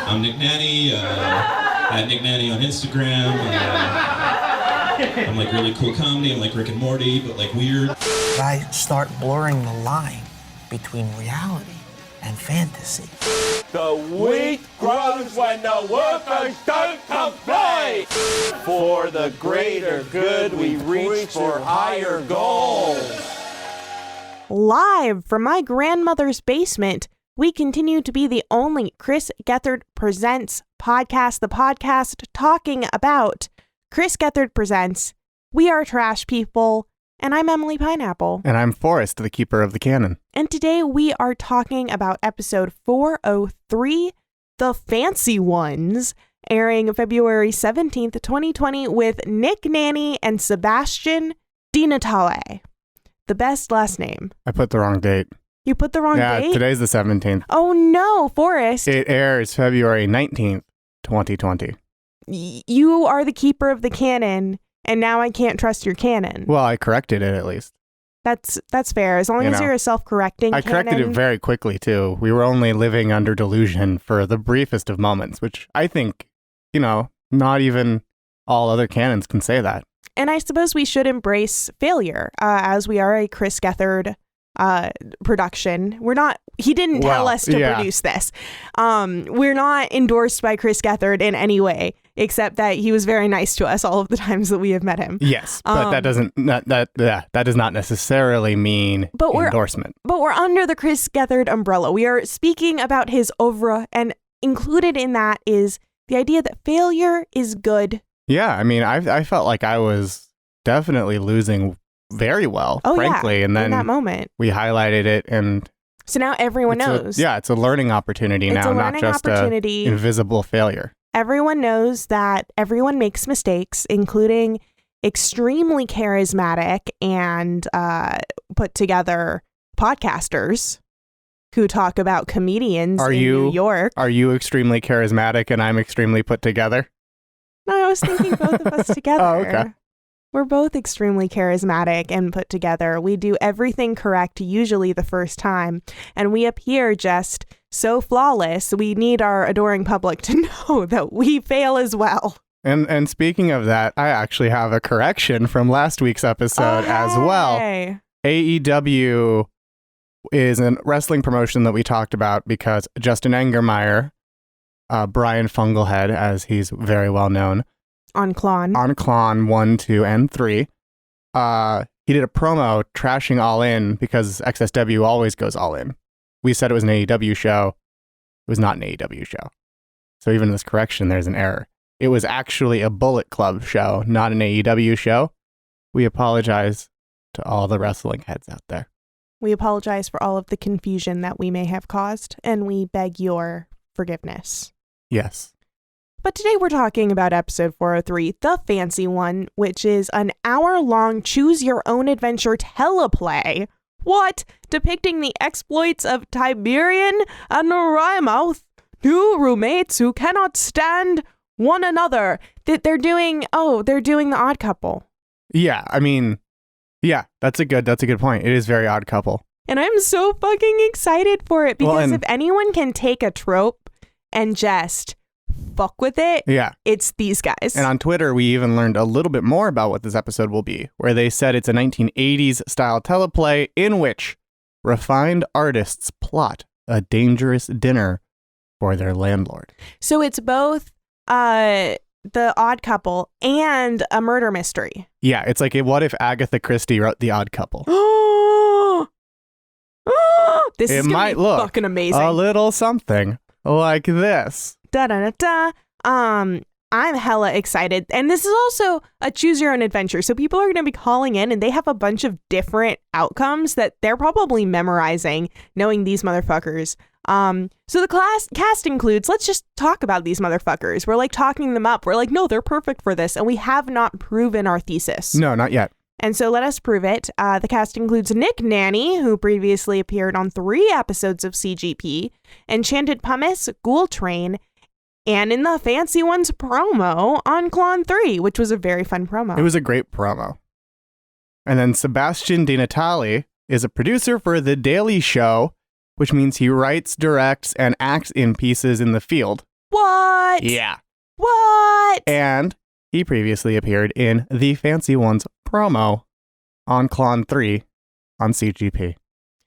I'm Nick Naney, at Nick Naney on Instagram. I'm like really cool comedy. I'm like Rick and Morty, but like weird. I start blurring the line between reality and fantasy. The wheat grows when the workers don't complain. For the greater good, we reach for higher goals. Live from my grandmother's basement, we continue to be the only Chris Gethard Presents podcast, the podcast talking about Chris Gethard Presents. We are Trash People, and I'm Emily Pineapple. And I'm Forrest, the keeper of the Canon. And today we are talking about episode 403, The Fancy Ones, airing February 17th, 2020 with Nick Naney and Sebastian DiNatale. The best last name. I put the wrong date. You put the wrong date? Yeah, today's the 17th. Oh no, Forrest. It airs February 19th, 2020. You are the keeper of the canon, and now I can't trust your canon. Well, I corrected it at least. That's fair, as long as you're a self-correcting I corrected it very quickly, too. We were only living under delusion for the briefest of moments, which I think, not even all other canons can say that. And I suppose we should embrace failure, as we are a Chris Gethard production. He didn't tell us to produce this. We're not endorsed by Chris Gethard in any way, except that he was very nice to us all of the times that we have met him. Yes, but that does not necessarily mean endorsement. But we're under the Chris Gethard umbrella. We are speaking about his oeuvre, and included in that is the idea that failure is good. Yeah, I mean, I felt like I was definitely losing very well, frankly. And then in that moment, we highlighted it, and so now everyone knows. It's a learning opportunity now, not just an invisible failure. Everyone knows that everyone makes mistakes, including extremely charismatic and put together podcasters who talk about comedians in New York. Are you extremely charismatic and I'm extremely put together? No, I was thinking both of us together. Oh, okay. We're both extremely charismatic and put together. We do everything correct, usually the first time, and we appear just so flawless. We need our adoring public to know that we fail as well. And speaking of that, I actually have a correction from last week's episode as well. AEW is a wrestling promotion that we talked about because Justin Angermeyer, Brian Fungalhead, as he's very well known, on Klon 1, 2, and 3. He did a promo trashing All In because XSW always goes all in. We said it was an AEW show. It was not an AEW show. So even in this correction, there's an error. It was actually a Bullet Club show, not an AEW show. We apologize to all the wrestling heads out there. We apologize for all of the confusion that we may have caused, and we beg your forgiveness. Yes. But today we're talking about episode 403, The Fancy One, which is an hour-long choose-your-own-adventure teleplay. What? Depicting the exploits of Tiberian and Wrymouth, two roommates who cannot stand one another. They're doing The Odd Couple. Yeah, I mean, that's a good point. It is very Odd Couple. And I'm so fucking excited for it because if anyone can take a trope and just fuck with it, it's these guys. And on Twitter, we even learned a little bit more about what this episode will be, where they said it's a 1980s style teleplay in which refined artists plot a dangerous dinner for their landlord. So it's both The Odd Couple and a murder mystery. Yeah, it's like, what if Agatha Christie wrote The Odd Couple? This is going to be fucking amazing. A little something like this. I'm hella excited. And this is also a choose your own adventure. So people are going to be calling in and they have a bunch of different outcomes that they're probably memorizing, knowing these motherfuckers. So the cast includes, let's just talk about these motherfuckers. We're like talking them up. We're like, no, they're perfect for this. And we have not proven our thesis. No, not yet. And so let us prove it. The cast includes Nick Naney, who previously appeared on 3 episodes of CGP, Enchanted Pumice, Ghoul Train, and in the Fancy Ones promo on Klon 3, which was a very fun promo. It was a great promo. And then Sebastian DiNatale is a producer for The Daily Show, which means he writes, directs, and acts in pieces in the field. What? Yeah. What? And he previously appeared in the Fancy Ones promo on Klon 3 on CGP,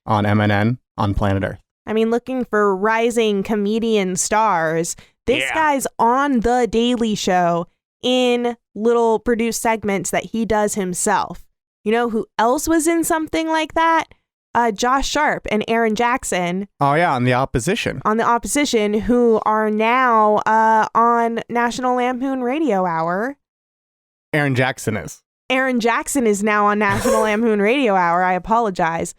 on MNN, on Planet Earth. I mean, looking for rising comedian stars, this guy's on The Daily Show in little produced segments that he does himself. You know who else was in something like that? Josh Sharp and Aaron Jackson. Oh, yeah, on The Opposition. On The Opposition, who are now on National Lampoon Radio Hour. Aaron Jackson is. Aaron Jackson is now on National Lampoon Radio Hour. I apologize.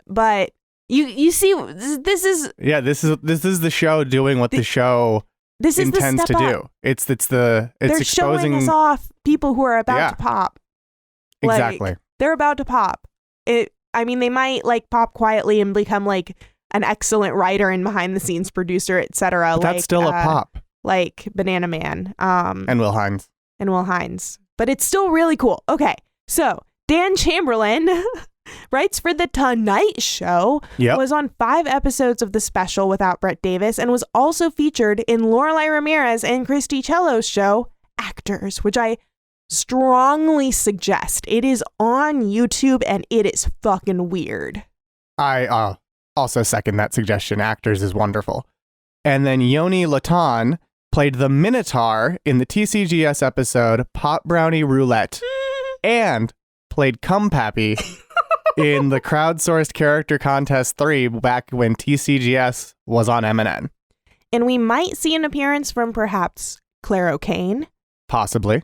But you see, this is... Yeah, this is the show doing what the show this is intends the to step do. up. It's They're exposing... showing us off people who are about to pop. Exactly. Like, they're about to pop. I mean, they might like pop quietly and become like an excellent writer and behind the scenes producer, etc. But that's still a pop. Like Banana Man. And Will Hines. But it's still really cool. Okay, so Dan Chamberlain writes for The Tonight Show, was on 5 episodes of The Special without Brett Davis, and was also featured in Lorelai Ramirez and Christy Cello's show, Actors, which I strongly suggest. It is on YouTube and it is fucking weird. I also second that suggestion. Actors is wonderful. And then Yoni Latan played the Minotaur in the TCGS episode Pot Brownie Roulette and played Cum Pappy in the crowdsourced character contest 3 back when TCGS was on MNN. And we might see an appearance from perhaps Claire O'Kane. Possibly,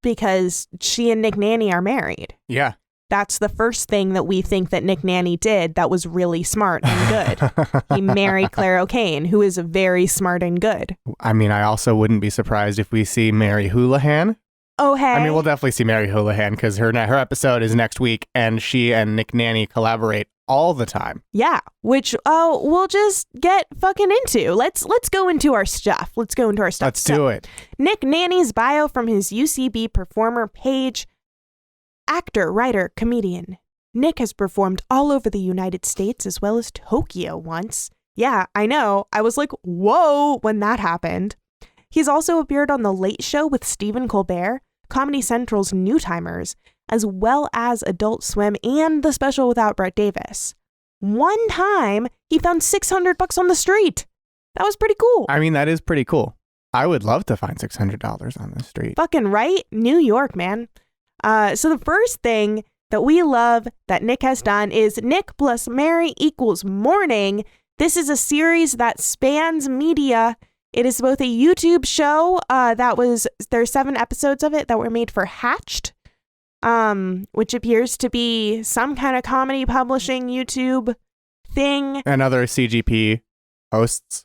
because she and Nick Naney are married. Yeah. That's the first thing that we think that Nick Naney did that was really smart and good. He married Claire O'Kane, who is very smart and good. I mean, I also wouldn't be surprised if we see Mary Houlihan. Oh, hey. I mean, we'll definitely see Mary Houlihan because her episode is next week and she and Nick Naney collaborate all the time. Yeah, which we'll just get fucking into. Let's go into our stuff. Let's do it. Nick Naney's bio from his UCB performer page. Actor, writer, comedian. Nick has performed all over the United States as well as Tokyo once. Yeah, I know. I was like, whoa, when that happened. He's also appeared on The Late Show with Stephen Colbert, Comedy Central's New Timers, as well as Adult Swim and The Special without Brett Davis. One time, he found $600 on the street. That was pretty cool. I mean, that is pretty cool. I would love to find $600 on the street. Fucking right? New York, man. So the first thing that we love that Nick has done is Nick plus Mary equals Morning. This is a series that spans media. It is both a YouTube show there's 7 episodes of it that were made for Hatched, which appears to be some kind of comedy publishing YouTube thing. And other CGP hosts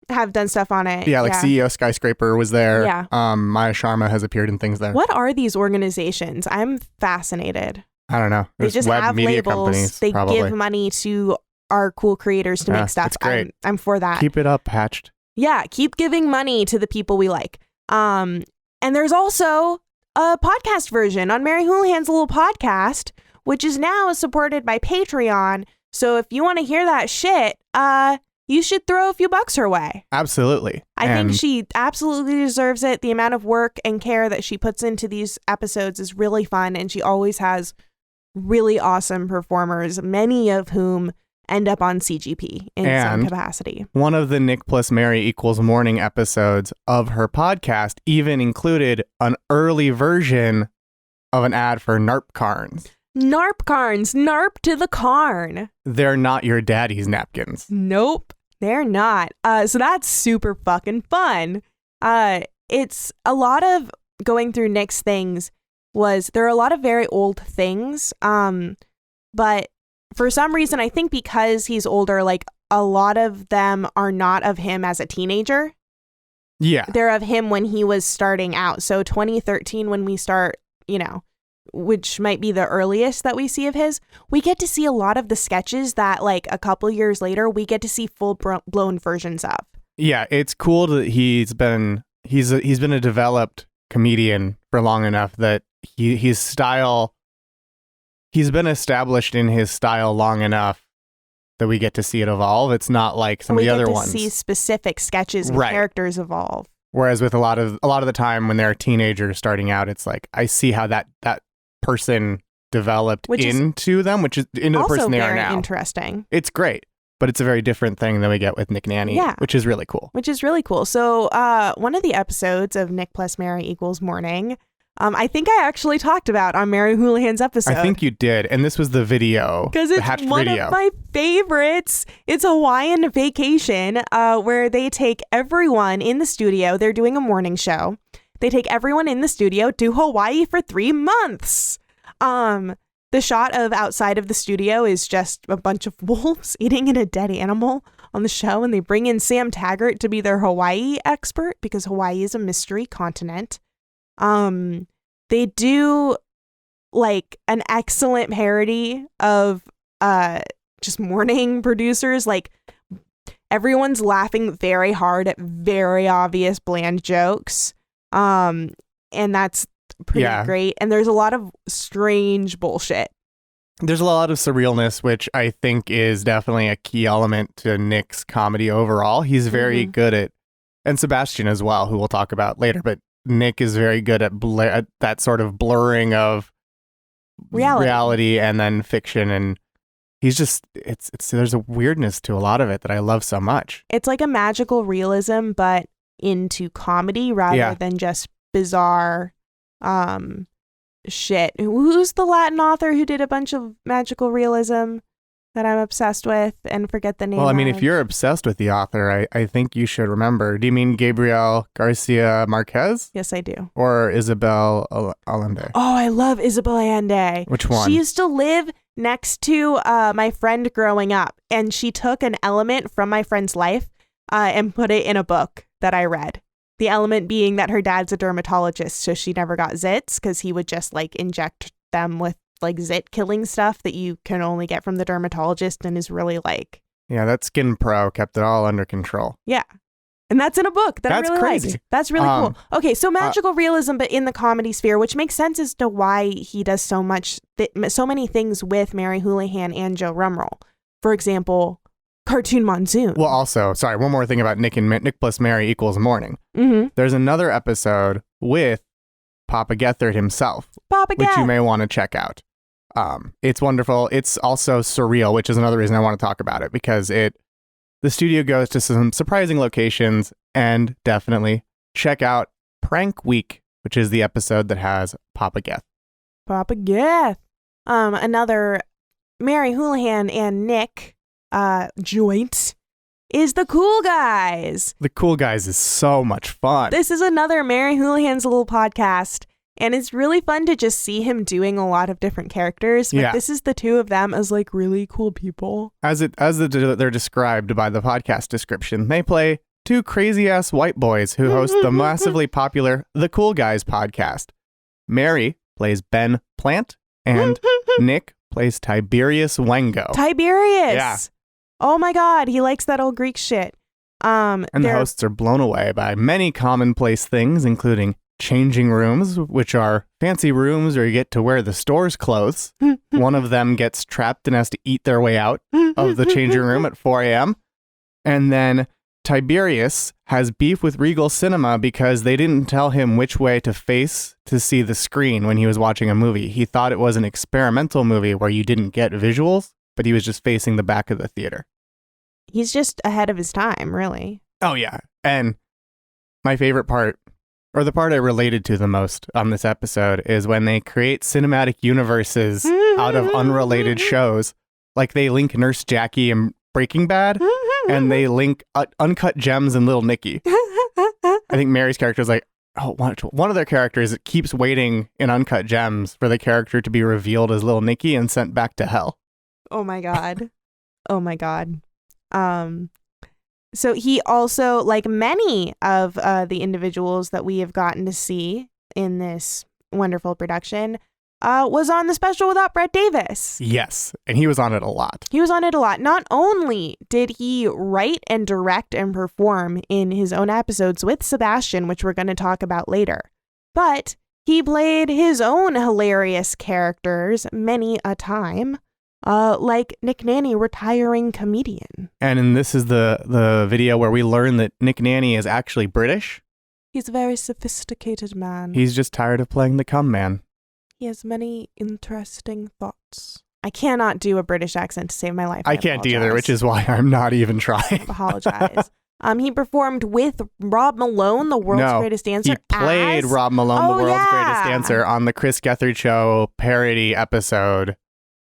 have done stuff on it. Yeah, like CEO Skyscraper was there. Yeah. Maya Sharma has appeared in things there. What are these organizations? I'm fascinated. I don't know. They just web have media labels. companies, They probably. give money to our cool creators to make stuff. It's great. I'm for that. Keep it up, Hatched. Yeah, keep giving money to the people we like. And there's also a podcast version on Mary Houlihan's little podcast, which is now supported by Patreon. So if you want to hear that shit, you should throw a few bucks her way. Absolutely. I think she absolutely deserves it. The amount of work and care that she puts into these episodes is really fun, and she always has really awesome performers, many of whom end up on CGP in some capacity. One of the Nick plus Mary equals Morning episodes of her podcast even included an early version of an ad for Narp Carns. Narp Carns, Narp to the Carn. They're not your daddy's napkins. Nope, they're not. So that's super fucking fun. It's a lot of going through Nick's things there are a lot of very old things. But for some reason, I think because he's older, like a lot of them are not of him as a teenager. Yeah. They're of him when he was starting out. So 2013, when we start, which might be the earliest that we see of his, we get to see a lot of the sketches that like a couple years later, we get to see full blown versions of. Yeah. It's cool that he's been a developed comedian for long enough that he's been established in his style long enough that we get to see it evolve. It's not like some of the other ones. We get to see specific sketches and characters evolve. Whereas with a lot of the time when they're teenagers starting out, it's like I see how that person developed into the person they are now. Also very interesting. It's great, but it's a very different thing than we get with Nick Naney, which is really cool. So one of the episodes of Nick plus Mary equals Morning, I think I actually talked about on Mary Houlihan's episode. I think you did, and this was the video. Because it's one of my favorites. It's a Hawaiian vacation where they take everyone in the studio. They're doing a morning show. They take everyone in the studio to Hawaii for 3 months. The shot of outside of the studio is just a bunch of wolves eating a dead animal on the show, and they bring in Sam Taggart to be their Hawaii expert because Hawaii is a mystery continent. They do like an excellent parody of just morning producers. Like everyone's laughing very hard at very obvious bland jokes. And that's pretty great. And there's a lot of strange bullshit. There's a lot of surrealness, which I think is definitely a key element to Nick's comedy overall. He's very good at, and Sebastian as well, who we'll talk about later, but Nick is very good at that sort of blurring of reality and then fiction, and he's just it's there's a weirdness to a lot of it that I love so much. It's like a magical realism, but into comedy rather than just bizarre shit. Who's the Latin author who did a bunch of magical realism that I'm obsessed with and forget the name? Well, I mean, if you're obsessed with the author, I think you should remember. Do you mean Gabriel Garcia Marquez? Yes, I do. Or Isabel Allende? Oh, I love Isabel Allende. Which one? She used to live next to my friend growing up, and she took an element from my friend's life and put it in a book that I read. The element being that her dad's a dermatologist, so she never got zits because he would just like inject them with like zit killing stuff that you can only get from the dermatologist and is really like... Yeah, that Skin Pro kept it all under control. Yeah. And that's in a book that I really liked. That's really cool. Okay, so magical realism, but in the comedy sphere, which makes sense as to why he does so many things with Mary Houlihan and Joe Rumroll. For example, Cartoon Monsoon. Well, also, sorry, one more thing about Nick plus Mary equals Morning. There's another episode with Papa Gethard himself, which you may want to check out. It's wonderful. It's also surreal, which is another reason I want to talk about it, because the studio goes to some surprising locations, and definitely check out Prank Week, which is the episode that has Papa Geth. Papa Geth. Another Mary Houlihan and Nick joint is The Cool Guys. The Cool Guys is so much fun. This is another Mary Houlihan's little podcast. And it's really fun to just see him doing a lot of different characters. But this is the two of them as like really cool people. As they're described by the podcast description, they play two crazy ass white boys who host the massively popular The Cool Guys podcast. Mary plays Ben Plant and Nick plays Tiberius Wengo. Tiberius! Yeah. Oh my God, he likes that old Greek shit. And the hosts are blown away by many commonplace things, including changing rooms, which are fancy rooms where you get to wear the store's clothes. One of them gets trapped and has to eat their way out of the changing room at 4 a.m. And then Tiberius has beef with Regal Cinema because they didn't tell him which way to face to see the screen when he was watching a movie. He thought it was an experimental movie where you didn't get visuals, but he was just facing the back of the theater. He's just ahead of his time, really. Oh, yeah. And my favorite part, or the part I related to the most on this episode, is when they create cinematic universes out of unrelated shows. Like they link Nurse Jackie and Breaking Bad, and they link Uncut Gems and Little Nicky. I think Mary's character is like, one of their characters keeps waiting in Uncut Gems for the character to be revealed as Little Nicky and sent back to hell. Oh my God. Oh my God. So he also, like many of the individuals that we have gotten to see in this wonderful production, was on the special without Brett Davis. Yes, and he was on it a lot. He was on it a lot. Not only did he write and direct and perform in his own episodes with Sebastian, which we're going to talk about later, but he played his own hilarious characters many a time. like Nick Naney, retiring comedian. And this is the video where we learn that Nick Naney is actually British. He's a very sophisticated man. He's just tired of playing the cum man. He has many interesting thoughts. I cannot do a British accent to save my life. I can't either, which is why I'm not even trying. Apologize. He performed with Rob Malone, the world's greatest dancer. He played Rob Malone, the world's greatest dancer, on the Chris Gethard Show parody episode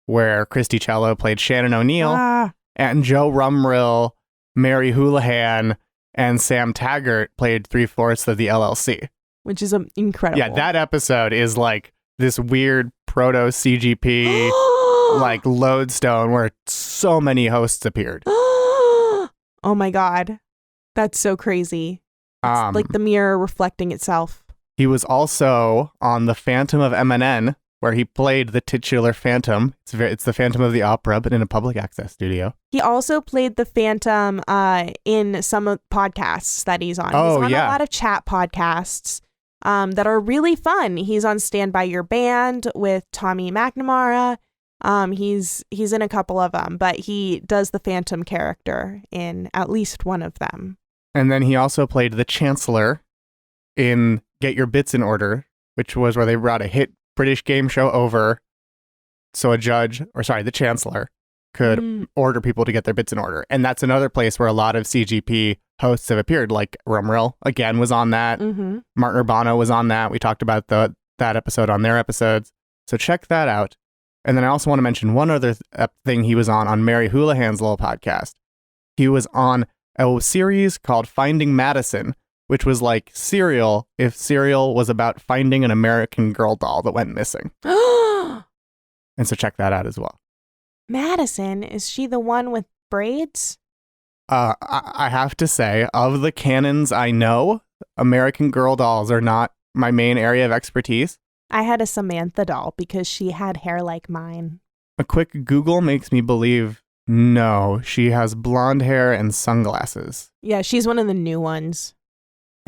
where Christy Cello played Shannon O'Neill and Joe Rumrill, Mary Houlihan, and Sam Taggart played 3/4 of the LLC. Which is incredible. Yeah, that episode is like this weird proto CGP like lodestone where so many hosts appeared. Oh my God. That's so crazy. It's like the mirror reflecting itself. He was also on The Phantom of MNN, where he played the titular Phantom. It's the Phantom of the Opera, but in a public access studio. He also played the Phantom in some podcasts that he's on. Oh, he's on yeah. a lot of chat podcasts that are really fun. He's on Stand By Your Band with Tommy McNamara. He's in a couple of them, but he does the Phantom character in at least one of them. And then he also played the Chancellor in Get Your Bits in Order, which was where they brought a hit British game show over so the Chancellor could order people to get their bits in order. And that's another place where a lot of CGP hosts have appeared, like Rumrill, again, was on that. Mm-hmm. Martin Urbano was on that. We talked about that episode on their episodes. So check that out. And then I also want to mention one other thing he was on Mary Houlihan's little podcast. He was on a series called Finding Madison, which was like Serial if Serial was about finding an American Girl doll that went missing. And so check that out as well. Madison, is she the one with braids? I have to say, of the canons I know, American Girl dolls are not my main area of expertise. I had a Samantha doll because she had hair like mine. A quick Google makes me believe no, she has blonde hair and sunglasses. Yeah, she's one of the new ones.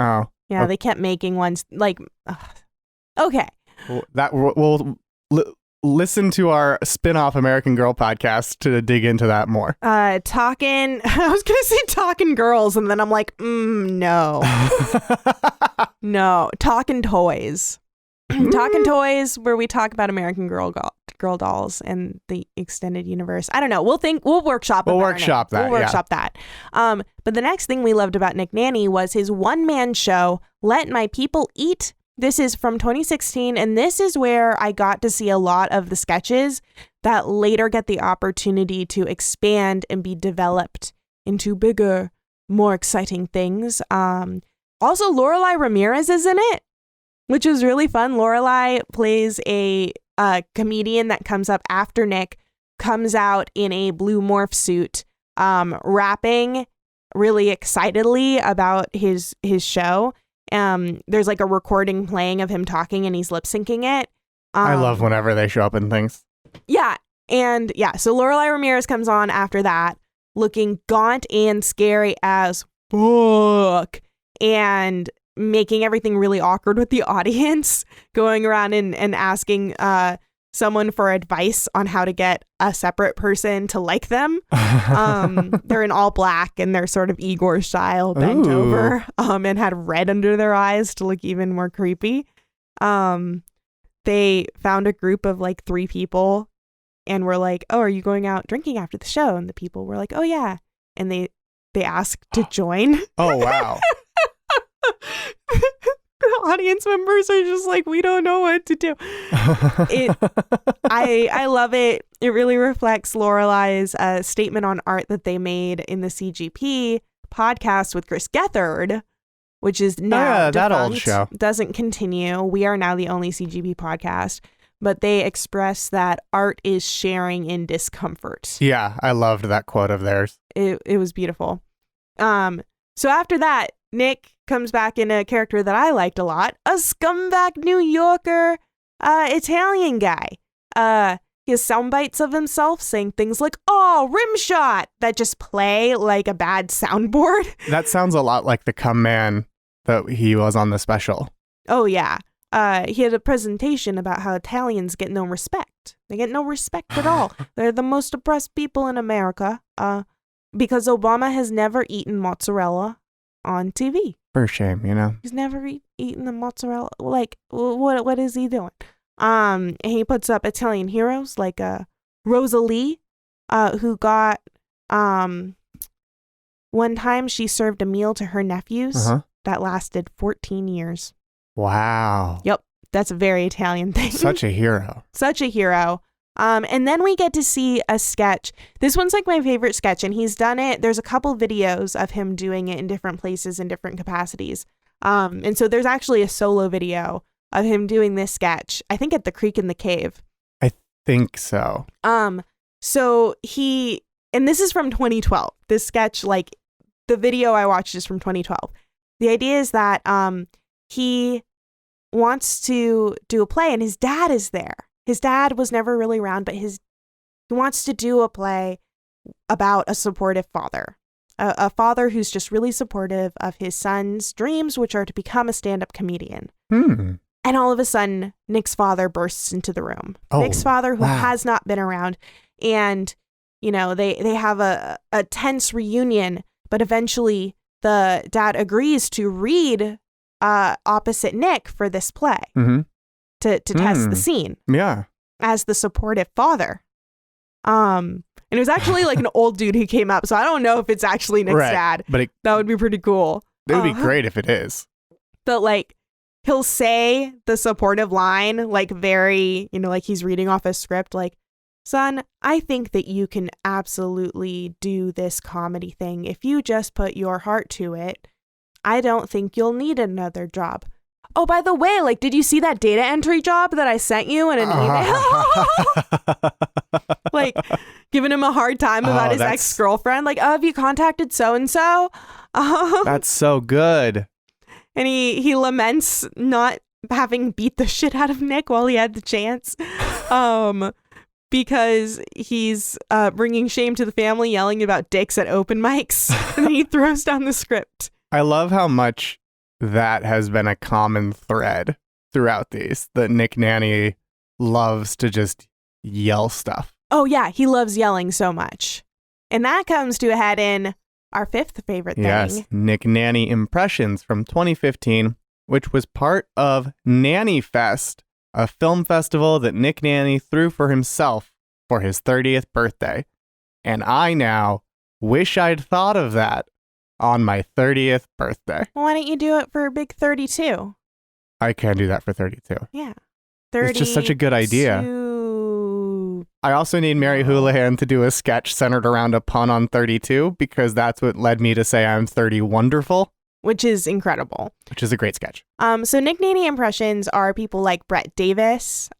Oh. Yeah, they kept making ones like... Okay. We'll listen to our spin-off American Girl podcast to dig into that more. I was going to say Talking Girls, and then I'm like, no. No, Talking Toys. Talking Toys, where we talk about American Girl dolls and the extended universe. I don't know. We'll workshop it. We'll workshop that. But the next thing we loved about Nick Naney was his one-man show, Let My People Eat. This is from 2016, and this is where I got to see a lot of the sketches that later get the opportunity to expand and be developed into bigger, more exciting things. Also, Lorelai Ramirez is in it, which is really fun. Lorelai plays a comedian that comes up after Nick comes out in a blue morph suit, rapping really excitedly about his show. There's like a recording playing of him talking and he's lip syncing it. I love whenever they show up in things. Yeah. And yeah, so Lorelai Ramirez comes on after that looking gaunt and scary as fuck and making everything really awkward with the audience, going around and asking someone for advice on how to get a separate person to like them. They're in all black and they're sort of Igor style, bent over, and had red under their eyes to look even more creepy. They found a group of like 3 people and were like, "Oh, are you going out drinking after the show?" And the people were like, "Oh yeah." And they asked to join. Oh wow. The audience members are just like, we don't know what to do. I love it. It really reflects Lorelai's statement on art that they made in the CGP podcast with Chris Gethard, which is now that old show doesn't continue. We are now the only CGP podcast, but they express that art is sharing in discomfort. Yeah, I loved that quote of theirs. It was beautiful. So after that, Nick comes back in a character that I liked a lot, a scumbag New Yorker Italian guy. He has sound bites of himself saying things like, "Oh, rim shot," that just play like a bad soundboard. That sounds a lot like the cum man that he was on the special. Oh, yeah. he had a presentation about how Italians get no respect. They get no respect at all. They're the most oppressed people in America. Because Obama has never eaten mozzarella on TV. For shame, you know. He's never eaten the mozzarella. Like, what is he doing? And he puts up Italian heroes like Rosalie, who got one time she served a meal to her nephews that lasted 14 years. Wow. Yep, that's a very Italian thing. Such a hero. Such a hero. And then we get to see a sketch. This one's like my favorite sketch, and he's done it. There's a couple videos of him doing it in different places in different capacities. And so there's actually a solo video of him doing this sketch, I think at the Creek in the Cave. I think so. So and this is from 2012. This sketch, like the video I watched is from 2012. The idea is that he wants to do a play and his dad is there. His dad was never really around, but he wants to do a play about a supportive father. A father who's just really supportive of his son's dreams, which are to become a stand-up comedian. And all of a sudden, Nick's father bursts into the room. Nick's father, who has not been around. And, you know, they have a tense reunion, but eventually the dad agrees to read opposite Nick for this play to test the scene. Yeah. As the supportive father. And it was actually like an old dude who came up, so I don't know if it's actually Nick's dad. But that would be pretty cool. It would be great if it is. But like, he'll say the supportive line, like very, you know, like he's reading off a script, like, son, I think that you can absolutely do this comedy thing. If you just put your heart to it, I don't think you'll need another job. Oh, by the way, like, did you see that data entry job that I sent you in an email? Like, giving him a hard time about his ex-girlfriend. Like, have you contacted so-and-so? That's so good. And he laments not having beat the shit out of Nick while he had the chance. Because he's bringing shame to the family, yelling about dicks at open mics. And then he throws down the script. I love how much that has been a common thread throughout these, that Nick Naney loves to just yell stuff. Oh, yeah. He loves yelling so much. And that comes to a head in our fifth favorite thing. Yes, Nick Naney Impressions from 2015, which was part of Naney Fest, a film festival that Nick Naney threw for himself for his 30th birthday. And I now wish I'd thought of that on my 30th birthday. Well, why don't you do it for a big 32? I can do that for 32. Yeah. 30. It's just such a good idea. I also need Mary Houlihan to do a sketch centered around a pun on 32, because that's what led me to say I'm 30 wonderful. Which is incredible. Which is a great sketch. So Nick Naney impressions are people like Brett Davis,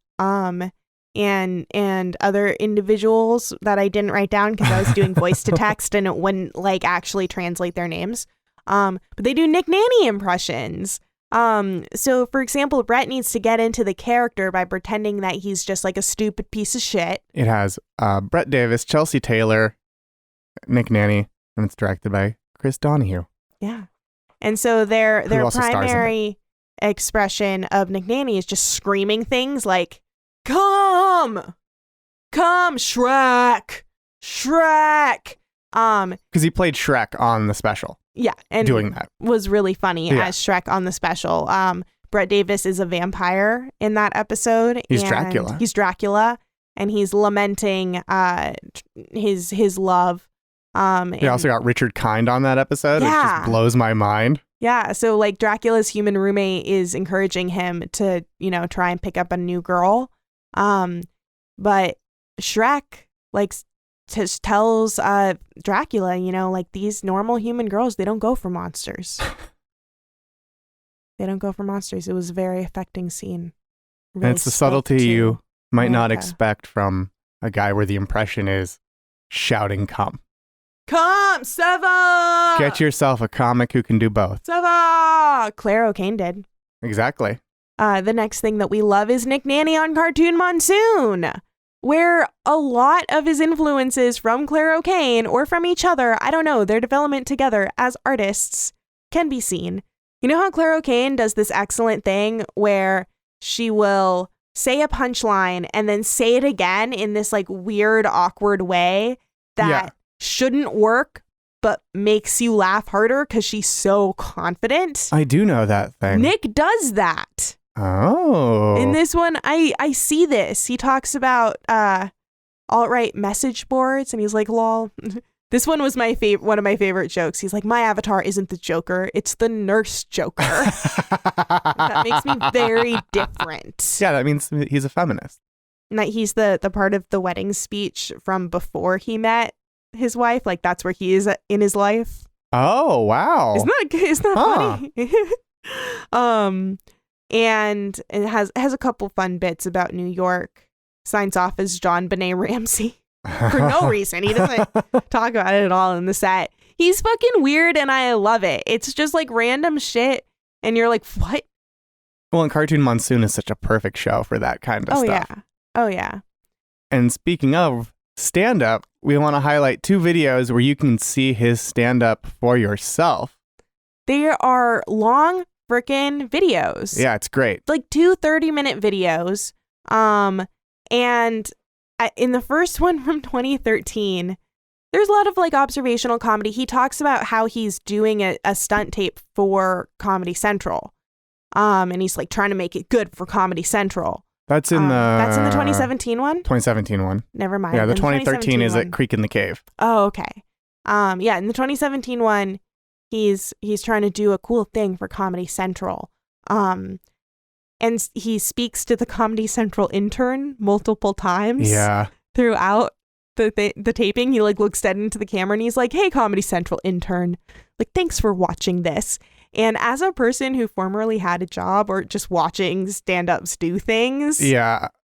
and other individuals that I didn't write down because I was doing voice to text and it wouldn't like actually translate their names. But they do Nick Naney impressions. So for example, Brett needs to get into the character by pretending that he's just like a stupid piece of shit. It has Brett Davis, Chelsea Taylor, Nick Naney, and it's directed by Chris Donahue. Yeah. And so their primary expression of Nick Naney is just screaming things like, come, Shrek. Because he played Shrek on the special. Yeah, and doing that was really funny as Shrek on the special. Brett Davis is a vampire in that episode. He's Dracula. He's Dracula, and he's lamenting his love. They also got Richard Kind on that episode, which just blows my mind. Yeah, so like Dracula's human roommate is encouraging him to, you know, try and pick up a new girl. But Shrek like tells Dracula, you know, like these normal human girls, they don't go for monsters. They don't go for monsters. It was a very affecting scene. Really, and it's the subtlety you might not expect from a guy where the impression is shouting come. Come, Seva! Get yourself a comic who can do both. Seva! Claire O'Kane did. Exactly. The next thing that we love is Nick Naney on Cartoon Monsoon, where a lot of his influences from Claire O'Kane or from each other, I don't know, their development together as artists can be seen. You know how Claire O'Kane does this excellent thing where she will say a punchline and then say it again in this like weird, awkward way that shouldn't work, but makes you laugh harder because she's so confident. I do know that thing. Nick does that. Oh. In this one, I see this. He talks about alt-right message boards, and he's like, lol. This one was one of my favorite jokes. He's like, my avatar isn't the Joker, it's the nurse Joker. That makes me very different. Yeah, that means he's a feminist. And that he's the part of the wedding speech from before he met his wife. Like, that's where he is in his life. Oh, wow. Isn't that funny? And it has a couple fun bits about New York. Signs off as John Benet Ramsey. For no reason. He doesn't talk about it at all in the set. He's fucking weird and I love it. It's just like random shit and you're like, what? Well, and Cartoon Monsoon is such a perfect show for that kind of stuff. Oh, yeah. And speaking of stand-up, we want to highlight 2 videos where you can see his stand-up for yourself. They are long freaking videos. Yeah, it's great. Like 2 30-minute videos. And in the first one from 2013, there's a lot of like observational comedy. He talks about how he's doing a stunt tape for Comedy Central. And he's like trying to make it good for Comedy Central. That's in the 2017 one? 2017 one. Never mind. Yeah, the 2013 is at Creek in the Cave. Oh, okay. Yeah, in the 2017 one, he's trying to do a cool thing for Comedy Central. And he speaks to the Comedy Central intern multiple times. Yeah. Throughout the taping, he like looks dead into the camera and he's like, "Hey, Comedy Central intern, like thanks for watching this." And as a person who formerly had a job or just watching stand-ups do things,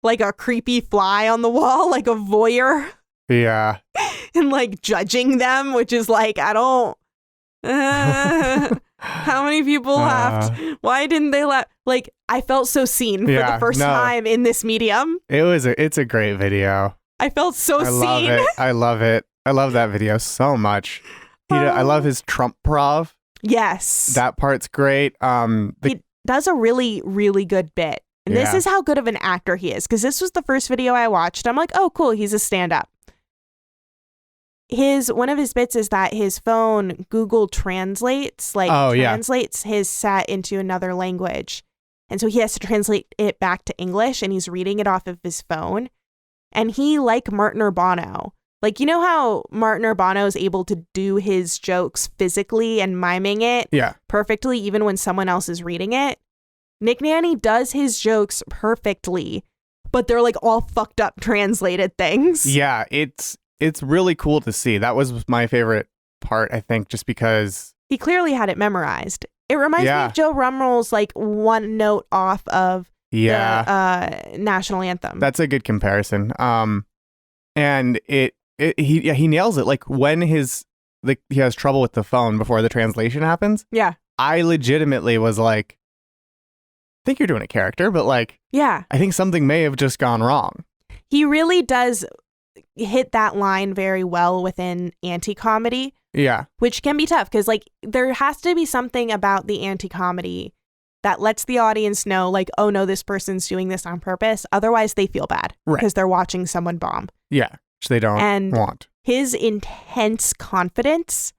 like a creepy fly on the wall, like a voyeur, and like judging them, which is like, I don't. How many people laughed? Why didn't they laugh? Like, I felt so seen for the first time in this medium. It's a great video. I felt so seen. I love it. I love that video so much. I love his Trump prov. Yes. That part's great. He does a really, really good bit. And this is how good of an actor he is. Because this was the first video I watched. I'm like, oh, cool. He's a stand-up. One of his bits is that his phone Google translates his set into another language. And so he has to translate it back to English and he's reading it off of his phone. And he, like Martin Urbano, like, you know how Martin Urbano is able to do his jokes physically and miming it perfectly even when someone else is reading it? Nick Naney does his jokes perfectly, but they're like all fucked up translated things. Yeah, it's really cool to see. That was my favorite part, I think, just because he clearly had it memorized. It reminds me of Joe Rumroll's like one note off of the national anthem. That's a good comparison. And he nails it. Like when he has trouble with the phone before the translation happens. Yeah. I legitimately was like, I think you're doing a character, but like, I think something may have just gone wrong. He really does hit that line very well within anti-comedy. Yeah. Which can be tough because like there has to be something about the anti-comedy that lets the audience know like, oh no, this person's doing this on purpose. Otherwise they feel bad because they're watching someone bomb. Yeah. Which they don't want. His intense confidence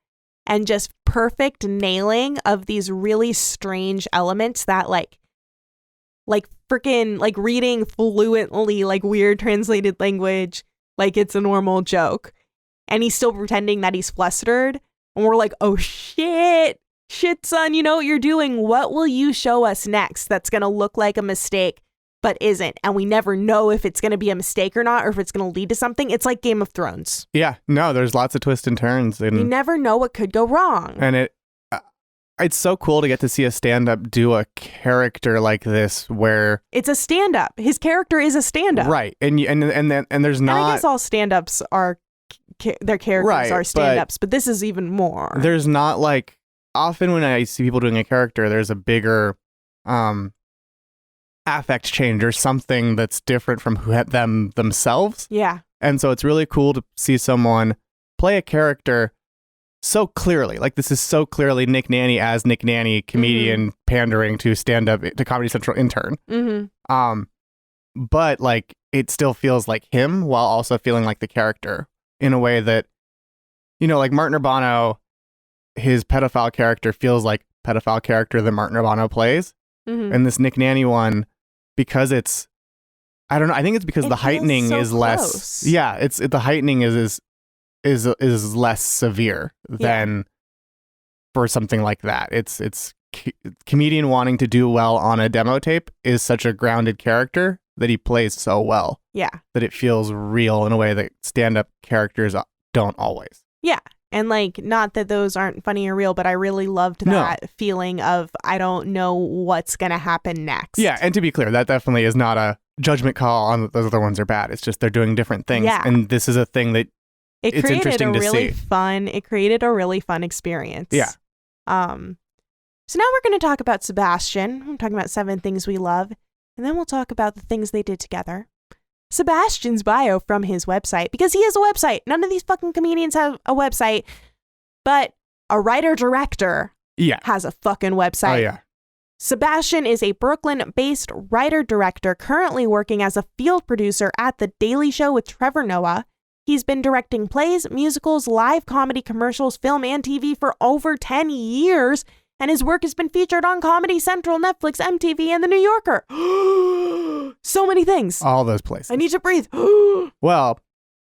and just perfect nailing of these really strange elements that like freaking like reading fluently like weird translated language like it's a normal joke. And he's still pretending that he's flustered. And we're like, oh shit, son, you know what you're doing. What will you show us next that's going to look like a mistake but isn't? And we never know if it's going to be a mistake or not, or if it's going to lead to something. It's like Game of Thrones. Yeah, no, there's lots of twists and turns. And you never know what could go wrong. And it's so cool to get to see a stand-up do a character like this where it's a stand-up. His character is a stand-up. Right. And there's not... And I guess all stand-ups are... their characters are stand-ups, but this is even more. There's not like... Often when I see people doing a character, there's a bigger affect change or something that's different from themselves. Yeah. And so it's really cool to see someone play a character so clearly. Like this is so clearly Nick Naney as Nick Naney, comedian pandering to stand up to Comedy Central intern. Mm-hmm. But like it still feels like him while also feeling like the character in a way that, you know, like Martin Urbano, his pedophile character feels like pedophile character that Martin Urbano plays. Mhm. And this Nick Naney one, because it's, I don't know, I think it's because It the feels heightening so is less. close. Yeah, it's the heightening is less severe than for something like that. It's comedian wanting to do well on a demo tape is such a grounded character that he plays so well Yeah. that it feels real in a way that stand-up characters don't always. Yeah. And like, not that those aren't funny or real, but I really loved No. that feeling of I don't know what's going to happen next. Yeah, and to be clear, that definitely is not a judgment call on those other ones are bad. It's just they're doing different things. Yeah. And this is a thing that It it's created interesting a to really see. fun. It created a really fun experience. Yeah. So now we're going to talk about Sebastian. I'm talking about 7 things we love, and then we'll talk about the things they did together. Sebastian's bio from his website, because he has a website. None of these fucking comedians have a website, but a writer-director Yeah. has a fucking website. Oh, yeah. Sebastian is a Brooklyn-based writer-director currently working as a field producer at The Daily Show with Trevor Noah. He's been directing plays, musicals, live comedy, commercials, film, and TV for over 10 years, and his work has been featured on Comedy Central, Netflix, MTV, and The New Yorker. So many things. All those places. I need to breathe. Well,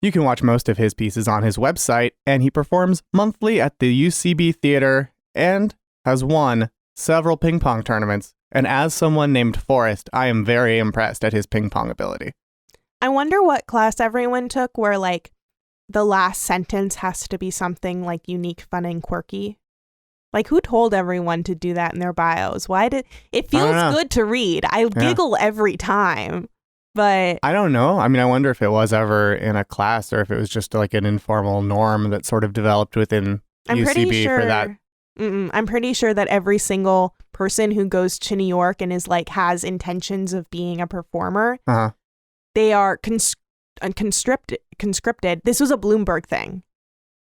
you can watch most of his pieces on his website, and he performs monthly at the UCB Theater and has won several ping pong tournaments. And as someone named Forrest, I am very impressed at his ping pong ability. I wonder what class everyone took where, like, the last sentence has to be something, like, unique, fun, and quirky. Like, who told everyone to do that in their bios? Why did... It feels know. good to read. I giggle every time, but... I don't know. I mean, I wonder if it was ever in a class or if it was just like an informal norm that sort of developed within I'm UCB pretty sure... for that. I'm pretty sure that every single person who goes to New York and is, like, has intentions of being a performer, Uh-huh. they are conscripted. This was a Bloomberg thing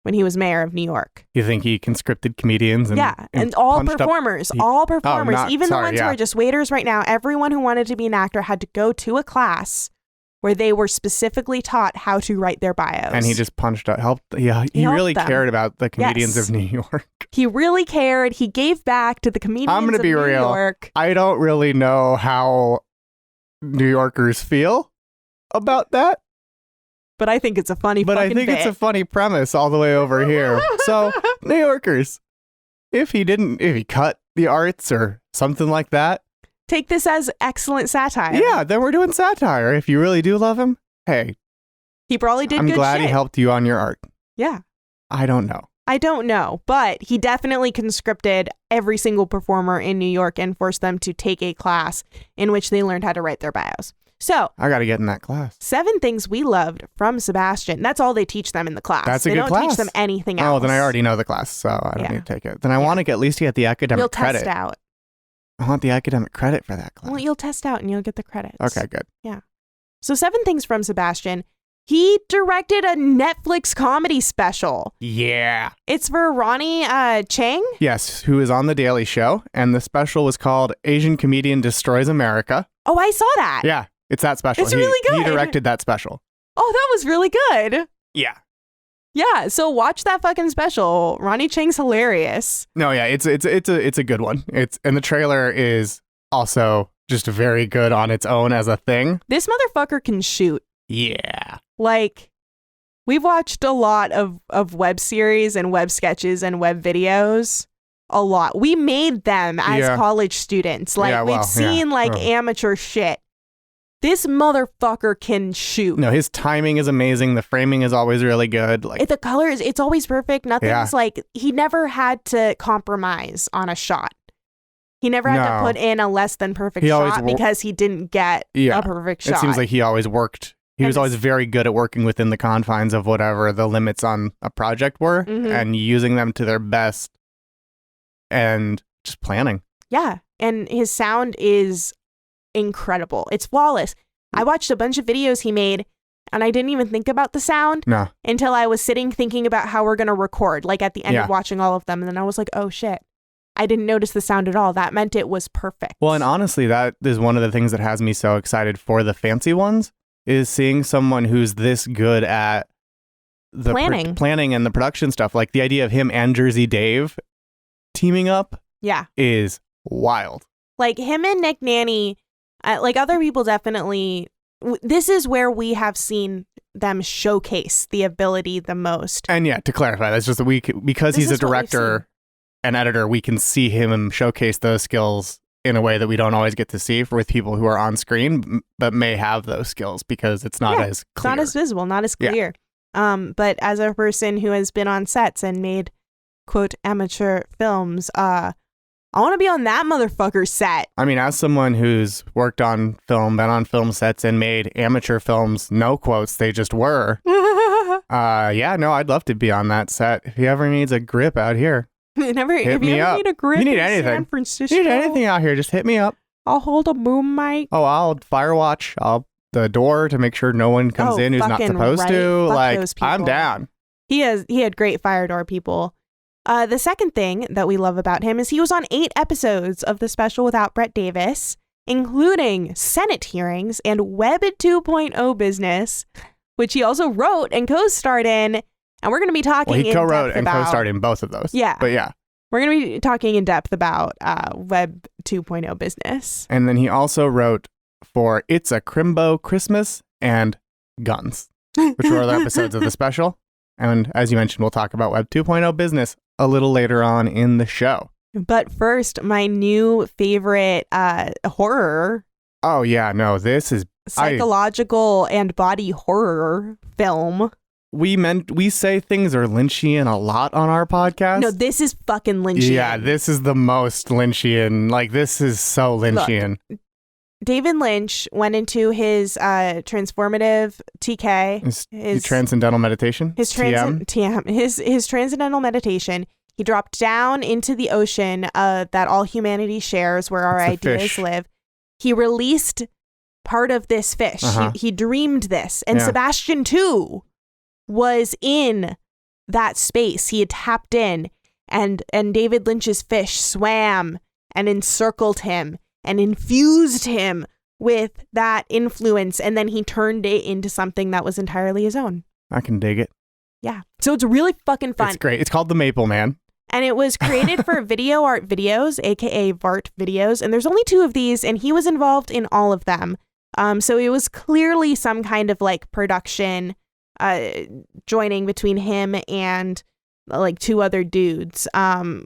when he was mayor of New York. You think he conscripted comedians? And all punched up- performers, he- all performers, not- even sorry, the ones yeah. who are just waiters right now, everyone who wanted to be an actor had to go to a class where they were specifically taught how to write their bios. And he just punched out, helped. Yeah, he helped really them. cared about the comedians Yes. of New York. He really cared. He gave back to the comedians I'm gonna of be New real. York. I don't really know how New Yorkers feel about that, But I think it's a funny but I fucking think bit. it's a funny premise all the way over here. So, New Yorkers, if he cut the arts or something like that, Take this as excellent satire. yeah, then we're doing satire. If you really do love him, hey, He probably did I'm good glad shit. he helped you on your art. Yeah. I don't know. I don't know, but he definitely conscripted every single performer in New York and forced them to take a class in which they learned how to write their bios. So, I got to get in that class. 7 things we loved from Sebastian. That's all they teach them in the class. That's a they good don't class. teach them anything else. Oh, then I already know the class, so I don't Yeah. need to take it. Then I want to at least get the academic You'll credit. test out. I want the academic credit for that class. Well, you'll test out and you'll get the credits. Okay, good. So 7 things from Sebastian. He directed a Netflix comedy special. Yeah. It's for Ronnie Chang. Yes, who is on The Daily Show, and the special was called Asian Comedian Destroys America. Oh, I saw that. Yeah, it's that special. It's really He good. directed that special. Oh, that was really good. Yeah. Yeah, so watch that fucking special. Ronnie Chang's hilarious. No, yeah, it's a good one. And the trailer is also just very good on its own as a thing. This motherfucker can shoot. Yeah. Like, we've watched a lot of web series and web sketches and web videos. A lot. We made them as Yeah. college students. Like, Yeah, well, we've seen yeah. like Oh. amateur shit. This motherfucker can shoot. No, his timing is amazing. The framing is always really good. Like, The colors, it's always perfect. Nothing's Yeah. like, he never had to compromise on a shot. He never had to No. put in a less than perfect He always shot wo- because he didn't get Yeah. a perfect shot. it seems like he always worked. He And was always this- very good at working within the confines of whatever the limits on a project were Mhm. and using them to their best and just planning. Yeah, and his sound is incredible. It's flawless. I watched a bunch of videos he made, and I didn't even think about the sound No. until I was sitting thinking about how we're going to record, like at the end Yeah. of watching all of them. And then I was like, oh shit, I didn't notice the sound at all. That meant it was perfect. Well, and honestly, that is one of the things that has me so excited for the fancy ones, is seeing someone who's this good at the planning and the production stuff. Like the idea of him and Jersey Dave teaming up is wild. Like him and Nick Naney, like other people definitely, this is where we have seen them showcase the ability the most. And yeah, to clarify, that's just that because he's a director and editor, we can see him showcase those skills in a way that we don't always get to see with people who are on screen, but may have those skills because it's not as clear. Not as visible, not as clear. But as a person who has been on sets and made, quote, amateur films, I want to be on that motherfucker's set. I mean, as someone who's worked on film, been on film sets and made amateur films, no quotes, they just were. I'd love to be on that set. If he ever needs a grip out here, if you ever need a grip, you need in anything. San Francisco, you need anything out here, just hit me up. I'll hold a boom mic. Oh, I'll fire watch. The door to make sure no one comes in who's not supposed to. Fuck like, those people. I'm down. He had great fire door people. The second thing that we love about him is he was on 8 episodes of the special without Brett Davis, including Senate hearings and Web 2.0 business, which he also wrote and co-starred in. And we're going to be talking he co-wrote and co-starred in both of those. Yeah. But yeah. We're going to be talking in depth about Web 2.0 business. And then he also wrote for It's a Crimbo Christmas and Guns, which were other episodes of the special. And as you mentioned, we'll talk about Web 2.0 business a little later on in the show. But first, my new favorite horror. Oh, yeah. No, this is psychological and body horror film. We say things are Lynchian a lot on our podcast. No, this is fucking Lynchian. Yeah, this is the most Lynchian. Like, this is so Lynchian. Look, David Lynch went into his transformative TK, his transcendental meditation, his transcendental meditation. He dropped down into the ocean that all humanity shares, where our ideas live. He released part of this fish. He dreamed this, and Sebastian too was in that space. He had tapped in, and David Lynch's fish swam and encircled him and infused him with that influence, and then he turned it into something that was entirely his own. I can dig it. Yeah. So it's really fucking fun. It's great. It's called The Maple Man. And it was created for Video Art Videos, aka VART Videos, and there's only 2 of these, and he was involved in all of them. So it was clearly some kind of like production joining between him and like 2 other dudes. For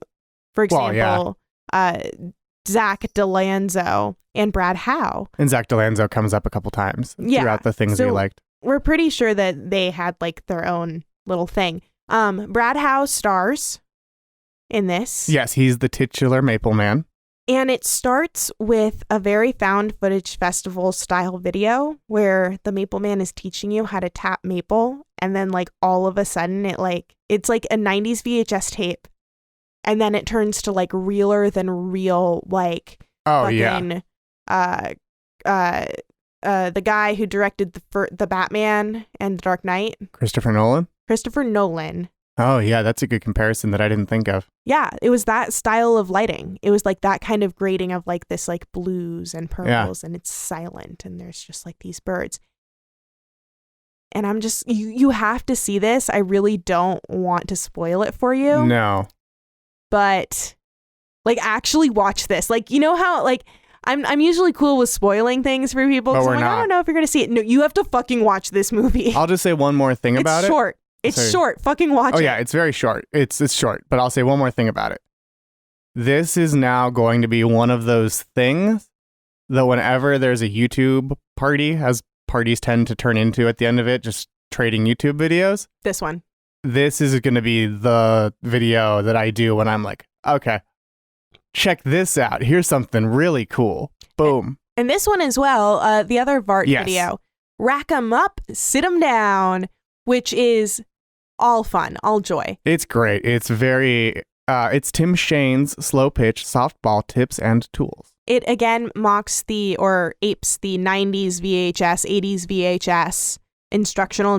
example, Zach DeLanzo and Brad Howe. And Zach DeLanzo comes up a couple times throughout the things we liked. We're pretty sure that they had like their own little thing. Brad Howe stars in this. Yes, he's the titular Maple Man. And it starts with a very found footage festival style video where the Maple Man is teaching you how to tap maple. And then like all of a sudden it's like a 90s VHS tape. And then it turns to like realer than real, like the guy who directed the Batman and the Dark Knight. Christopher Nolan. Oh yeah, that's a good comparison that I didn't think of. Yeah, it was that style of lighting. It was like that kind of grading of like this like blues and purples, and it's silent, and there's just like these birds. And I'm just you have to see this. I really don't want to spoil it for you. No. But like actually watch this. Like, you know how like I'm usually cool with spoiling things for people because I don't know if you're gonna see it. No, you have to fucking watch this movie. I'll just say one more thing about it. It's short. It's short. Fucking watch it. Oh yeah, it's very short. It's short, but I'll say one more thing about it. This is now going to be one of those things that whenever there's a YouTube party, as parties tend to turn into at the end of it, just trading YouTube videos. This is going to be the video that I do when I'm like, okay, check this out. Here's something really cool. Boom. And this one as well, the other VART video, Rack 'em Up, Sit 'em Down, which is all fun, all joy. It's great. It's very, it's Tim Shane's slow pitch softball tips and tools. It again apes the 90s VHS, 80s VHS instructional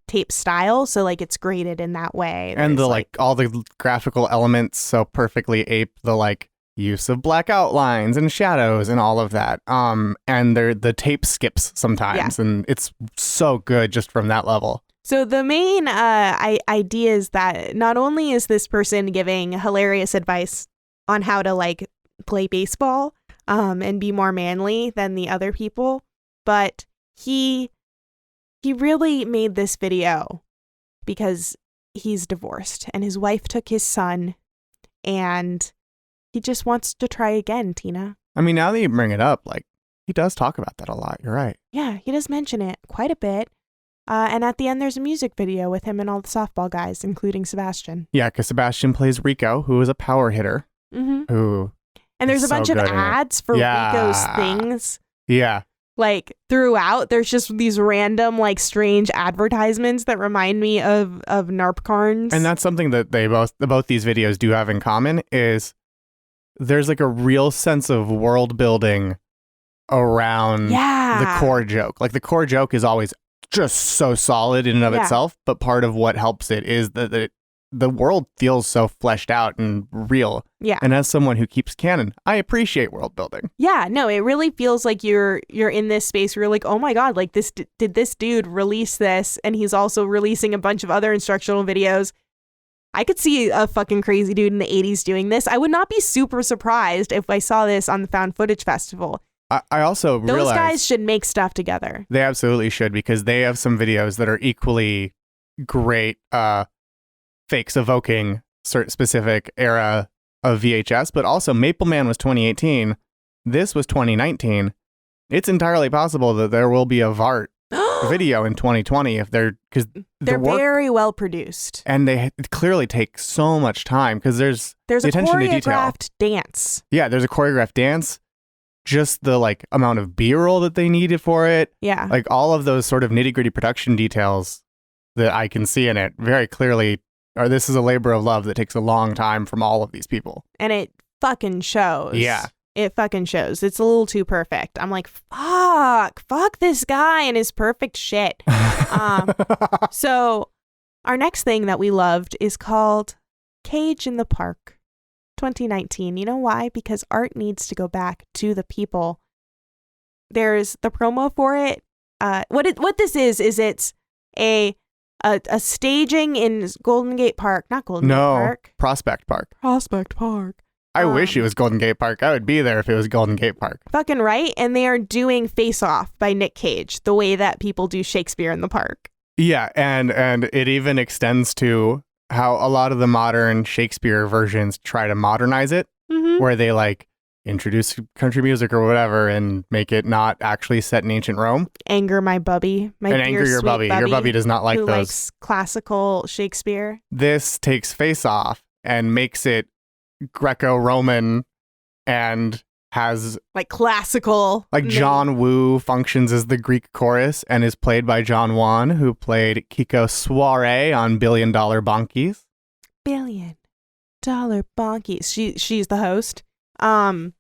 tape style, so like it's graded in that way. And There's, the like all the graphical elements so perfectly ape the like use of black outlines and shadows and all of that. And the tape skips sometimes, and it's so good just from that level. So the main idea is that not only is this person giving hilarious advice on how to like play baseball and be more manly than the other people, but he really made this video because he's divorced and his wife took his son and he just wants to try again, Tina. I mean, now that you bring it up, like he does talk about that a lot. You're right. Yeah, he does mention it quite a bit. And at the end, there's a music video with him and all the softball guys, including Sebastian. Yeah, because Sebastian plays Rico, who is a power hitter. Mm-hmm. Who and there's is a bunch so of good in it. ads for Rico's things. Yeah. Like throughout, there's just these random, like strange advertisements that remind me of Narpcarns. And that's something that both these videos do have in common is there's like a real sense of world building around the core joke. Like the core joke is always just so solid in and of itself, but part of what helps it is that the world feels so fleshed out and real. Yeah. And as someone who keeps canon, I appreciate world building. Yeah, no, it really feels like you're in this space where you're like, oh my God, like did this dude release this? And he's also releasing a bunch of other instructional videos. I could see a fucking crazy dude in the 80s doing this. I would not be super surprised if I saw this on the Found Footage Festival. I also Those realize guys should make stuff together. They absolutely should, because they have some videos that are equally great fakes evoking certain specific era of VHS, but also Maple Man was 2018. This was 2019. It's entirely possible that there will be a VART video in 2020 if because they're very well produced, and they clearly take so much time because there's a the attention to detail. choreographed dance. Yeah, there's a choreographed dance. Just the like amount of B-roll that they needed for it. Yeah, like all of those sort of nitty-gritty production details that I can see in it very clearly. Or this is a labor of love that takes a long time from all of these people, and it fucking shows. Yeah. It fucking shows. It's a little too perfect. I'm like, fuck this guy and his perfect shit. So our next thing that we loved is called Cage in the Park 2019. You know why? Because art needs to go back to the people. There's the promo for it. What this is it's a staging in Golden Gate Park. Not Golden Gate Park. Prospect Park. Prospect Park. I wish it was Golden Gate Park. I would be there if it was Golden Gate Park. Fucking right. And they are doing Face Off by Nick Cage, the way that people do Shakespeare in the Park. Yeah, and it even extends to how a lot of the modern Shakespeare versions try to modernize it, where they like introduce country music or whatever and make it not actually set in ancient Rome. Anger my bubby. My and dear anger your sweet bubby. Your bubby does not like who those. Likes classical Shakespeare. This takes Face Off and makes it Greco-Roman and has like classical. Like John Woo functions as the Greek chorus and is played by John Wan, who played Kiko Soiree on $1 Billion Bonkies. $1 Billion Bonkies. She's the host. And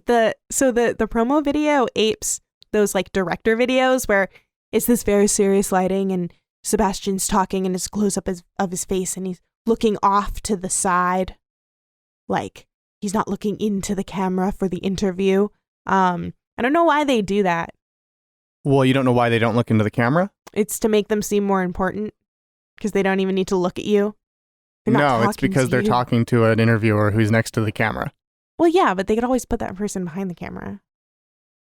the promo video apes those like director videos where it's this very serious lighting and Sebastian's talking and it's a close up of his face and he's looking off to the side, like he's not looking into the camera for the interview. I don't know why they do that. Well, you don't know why they don't look into the camera? It's to make them seem more important because they don't even need to look at you. No, it's because they're talking to an interviewer who's next to the camera. Well, yeah, but they could always put that person behind the camera.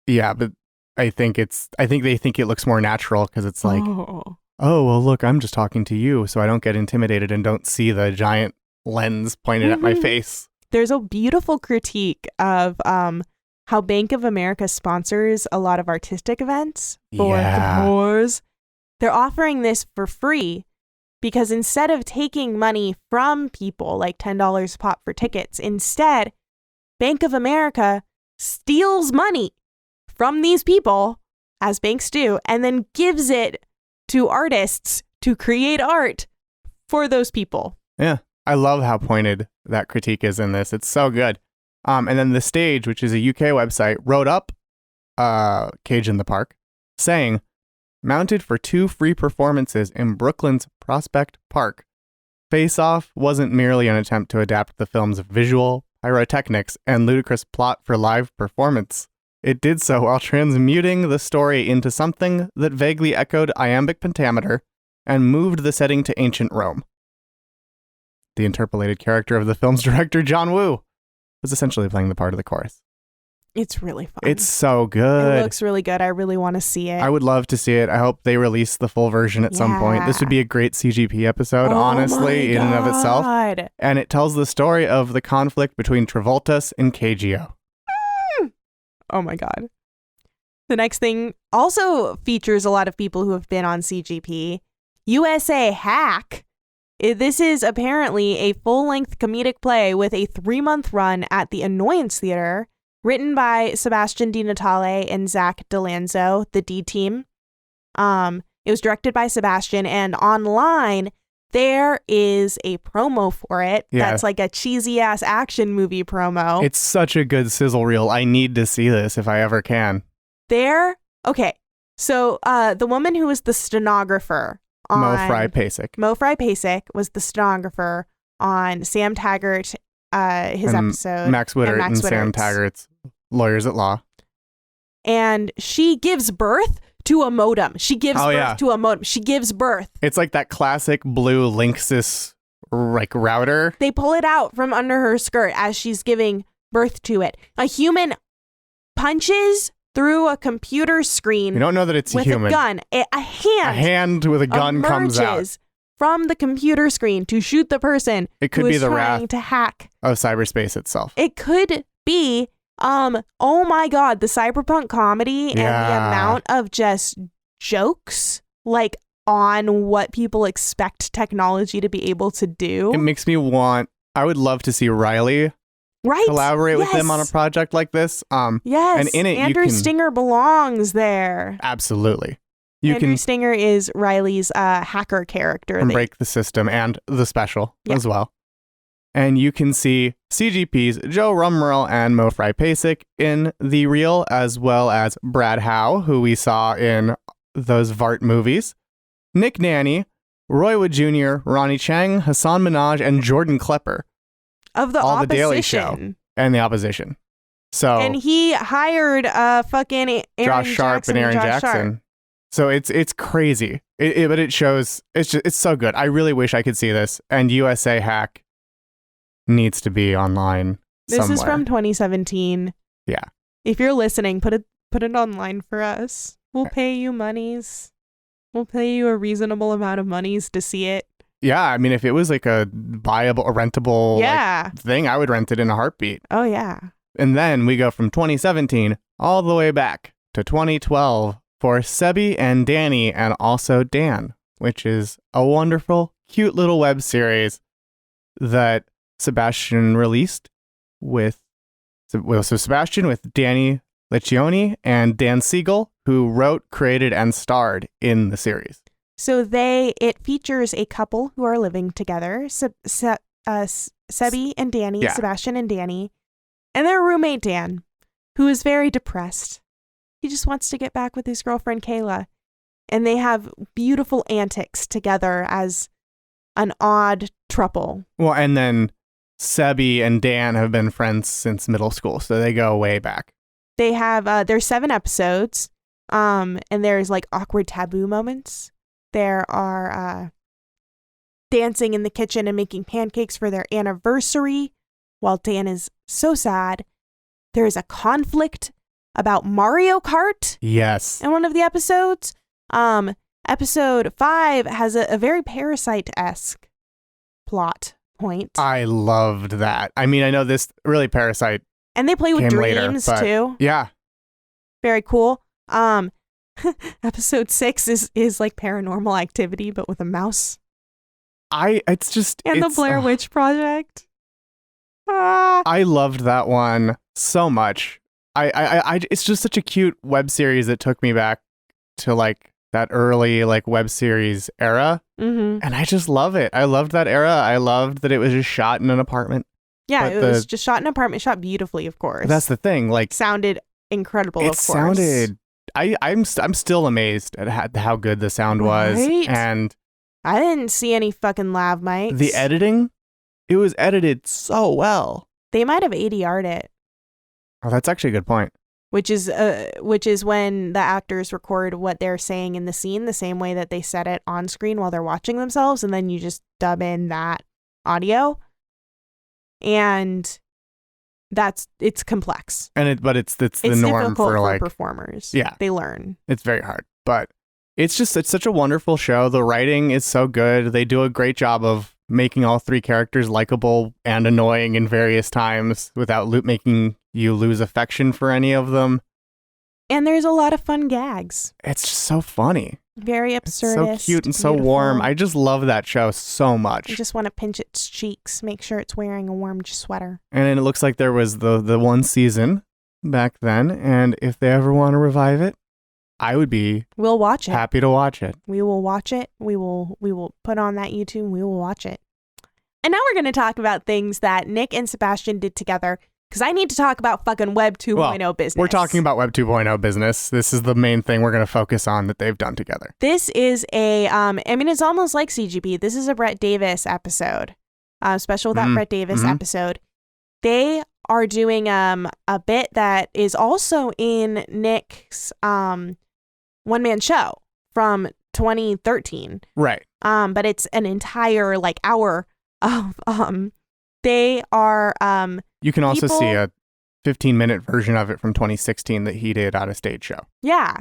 Yeah, but I think they think it looks more natural because it's like, oh, well, look, I'm just talking to you, so I don't get intimidated and don't see the giant lens pointed at my face. There's a beautiful critique of how Bank of America sponsors a lot of artistic events for the poors. They're offering this for free because instead of taking money from people, like $10 a pop for tickets, instead, Bank of America steals money from these people, as banks do, and then gives it to artists to create art for those people. Yeah, I love how pointed that critique is in this. It's so good. And then The Stage, which is a UK website, wrote up Cage in the Park, saying, mounted for 2 free performances in Brooklyn's Prospect Park. Face Off wasn't merely an attempt to adapt the film's visual, pyrotechnics, and ludicrous plot for live performance. It did so while transmuting the story into something that vaguely echoed iambic pentameter and moved the setting to ancient Rome. The interpolated character of the film's director, John Woo, was essentially playing the part of the chorus. It's really fun. It's so good. It looks really good. I really want to see it. I would love to see it. I hope they release the full version at some point. This would be a great CGP episode, honestly, in and of itself. And it tells the story of the conflict between Travolta and Cagio. Oh my God. The next thing also features a lot of people who have been on CGP. USA Hack. This is apparently a full-length comedic play with a 3-month run at the Annoyance Theater, written by Sebastian DiNatale and Zach DeLanzo, the D Team. It was directed by Sebastian, and online there is a promo for it. Yeah. That's like a cheesy-ass action movie promo. It's such a good sizzle reel. I need to see this if I ever can. Okay. So the woman who was the stenographer on Mo Fry Pasek was the stenographer on Sam Taggart, his and episode. Max Wittert and Sam Taggart's Lawyers at Law. And she gives birth to a modem. She gives birth. It's like that classic blue Linksys router. They pull it out from under her skirt as she's giving birth to it. A human punches through a computer screen. You don't know that it's a human. With a gun. A hand with a gun comes out from the computer screen to shoot the person. It could who be is the trying wrath to hack of cyberspace itself. It could be oh my God, the cyberpunk comedy and the amount of just jokes like on what people expect technology to be able to do. It makes me I would love to see Riley collaborate with them on a project like this. Yes. And in it, Andrew Stinger belongs there. Absolutely. Andrew Stinger is Riley's hacker character. And Break the System and the special as well. And you can see CGP's Joe Rummerl and Mo Fry Pasek in the reel, as well as Brad Howe, who we saw in those Vart movies, Nick Naney, Roy Wood Jr., Ronnie Chang, Hassan Minaj, and Jordan Klepper. Of the all Opposition. The Daily Show and the Opposition. So and he hired fucking Aaron Josh Sharp Jackson and Aaron Jackson. Sharp. So it's crazy. But it shows it's so good. I really wish I could see this. And USA Hack needs to be online. This is from 2017. Yeah. If you're listening, put it online for us. We'll pay you monies. We'll pay you a reasonable amount of monies to see it. Yeah, I mean, if it was like a rentable thing, I would rent it in a heartbeat. Oh, yeah. And then we go from 2017 all the way back to 2012 for Sebi and Danny and also Dan, which is a wonderful, cute little web series that Sebastian released with Sebastian with Danny Leccioni and Dan Siegel, who wrote, created, and starred in the series. So it features a couple who are living together, Sebi and Danny, Sebastian and Danny, and their roommate Dan, who is very depressed. He just wants to get back with his girlfriend Kayla, and they have beautiful antics together as an odd trouble. Well, and then Sebi and Dan have been friends since middle school, so they go way back. They have there's 7 episodes, and there's like awkward taboo moments. There are dancing in the kitchen and making pancakes for their anniversary while Dan is so sad. There is a conflict about Mario Kart. Yes. In one of the episodes. Episode 5 has a very Parasite-esque plot point. I loved that. I mean, I know this really Parasite. And they play with dreams too. Yeah. Very cool. Episode 6 is like Paranormal Activity, but with a mouse. The Blair Witch Project. I loved that one so much. It's just such a cute web series that took me back to like that early like web series era. Mm-hmm. And I just love it. I loved that era. I loved that it was just shot in an apartment. Yeah, it was just shot in an apartment, shot beautifully, of course. That's the thing. Like, sounded incredible, of course. Sounded I'm still amazed at how good the sound was. Right? And I didn't see any fucking lav mics. the editing, it was edited so well. They might have ADR'd it, Oh, that's actually a good point. which is when the actors record what they're saying in the scene the same way that they said it on screen while they're watching themselves, and then you just dub in that audio. And it's complex. And it's the It's norm difficult for like performers. Yeah. They learn. it's very hard, but it's such a wonderful show. The writing is so good. They do a great job of making all three characters likable and annoying in various times without making you lose affection for any of them. And there's a lot of fun gags. It's just so funny. Very It's so absurdist. cute and so beautiful. warm. I just love that show so much. I just want to pinch its cheeks, make sure it's wearing a warm sweater. And it looks like there was the one season back then, and if they ever want to revive it, I would be We'll watch it. happy to watch it. We will watch it. We will put on that YouTube and we will watch it. And now we're going to talk about things that Nick and Sebastian did together, because I need to talk about fucking Web 2.0 business. We're talking about Web 2.0 business. This is the main thing we're going to focus on that they've done together. This is it's almost like CGP. This is a Brett Davis episode, special with that Brett Davis episode. They are doing a bit that is also in Nick's one-man show from 2013. Right. But it's an entire like hour of they are You can also people- see a 15-minute version of it from 2016 that he did at a stage show. Yeah.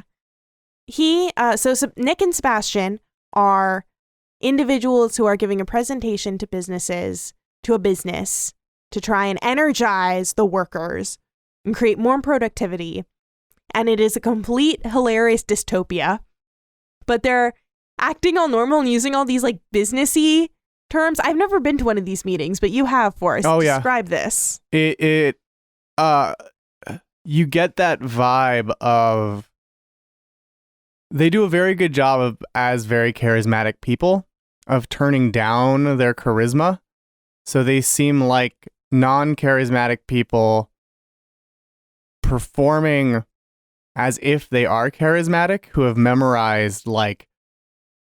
So Nick and Sebastian are individuals who are giving a presentation to a business to try and energize the workers and create more productivity. And it is a complete hilarious dystopia. But they're acting all normal and using all these like businessy terms. I've never been to one of these meetings, but you have, Forrest. Oh, yeah. Describe this. You get that vibe of they do a very good job of, as very charismatic people, of turning down their charisma. So they seem like non-charismatic people performing as if they are charismatic, who have memorized like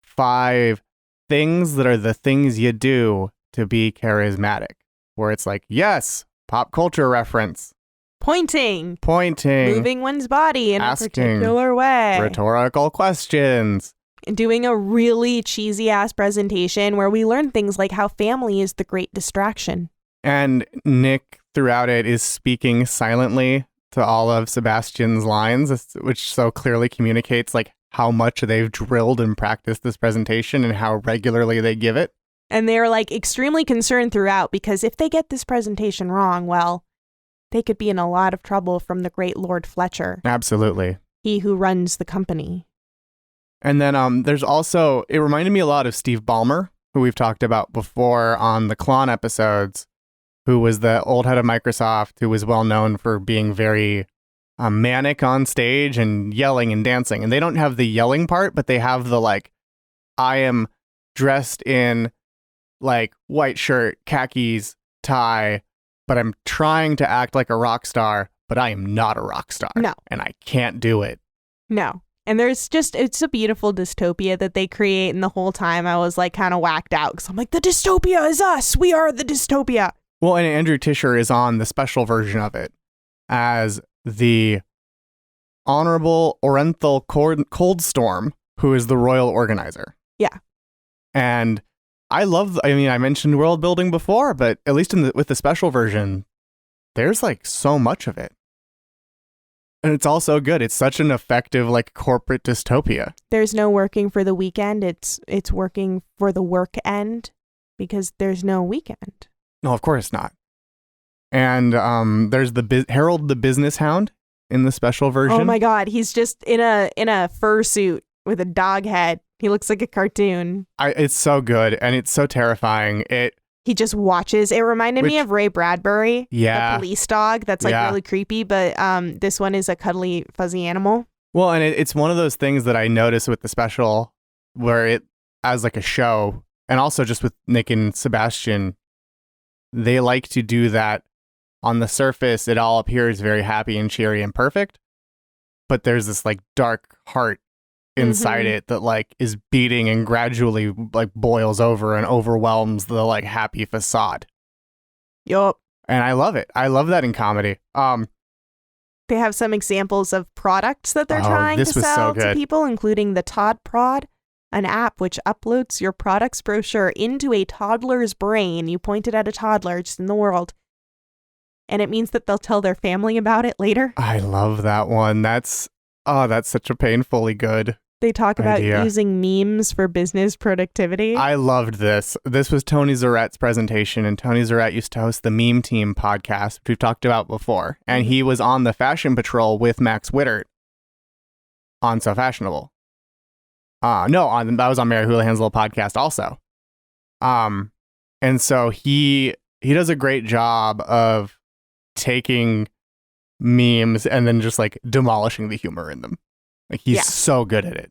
5 things that are the things you do to be charismatic. Where it's like, yes, pop culture reference. Pointing. Moving one's body in asking, a particular way. Rhetorical questions. Doing a really cheesy ass presentation where we learn things like how family is the great distraction. And Nick, throughout it, is speaking silently to all of Sebastian's lines, which so clearly communicates like how much they've drilled and practiced this presentation and how regularly they give it. And they're like extremely concerned throughout, because if they get this presentation wrong, well, they could be in a lot of trouble from the great Lord Fletcher, Absolutely. he who runs the company. And then there's also, it reminded me a lot of Steve Ballmer, who we've talked about before on the Klon episodes, who was the old head of Microsoft, who was well known for being very manic on stage and yelling and dancing. And they don't have the yelling part, but they have the like, I am dressed in like white shirt, khakis, tie, but I'm trying to act like a rock star, but I am not a rock star. No. And I can't do it. No. And it's a beautiful dystopia that they create. And the whole time I was like kind of whacked out because I'm like, the dystopia is us. We are the dystopia. Well, and Andrew Tisher is on the special version of it as the Honorable Orenthal Coldstorm, who is the royal organizer. Yeah. And I mentioned world building before, but at least with the special version, there's like so much of it. And it's also good. It's such an effective like corporate dystopia. There's no working for the weekend. It's working for the work end because there's no weekend. No, of course not. And there's the Harold the Business Hound in the special version. Oh my God. He's just in a fursuit with a dog head. He looks like a cartoon. It's so good, and it's so terrifying. He just watches. It reminded me of Ray Bradbury, Yeah. the police dog. That's like Yeah. really creepy, but this one is a cuddly, fuzzy animal. Well, and it's one of those things that I noticed with the special, where it as like a show, and also just with Nick and Sebastian, they like to do that. On the surface, it all appears very happy and cheery and perfect. but there's this like dark heart inside it that like is beating and gradually like boils over and overwhelms the like happy facade. Yup. And I love it. I love that in comedy. They have some examples of products that they're trying to this was so sell to good. people, including the Todd Prod, an app which uploads your product's brochure into a toddler's brain. You point it at a toddler just in the world. And it means that they'll tell their family about it later. I love that one. That's such a painfully good They talk about idea. using memes for business productivity. I loved this. This was Tony Zarrett's presentation, and Tony Zarrett used to host the Meme Team podcast, which we've talked about before. And he was on the Fashion Patrol with Max Wittert on So Fashionable. That was on Mary Houlihan's little podcast also. And so he does a great job of taking memes and then just like demolishing the humor in them. Like he's so good at it.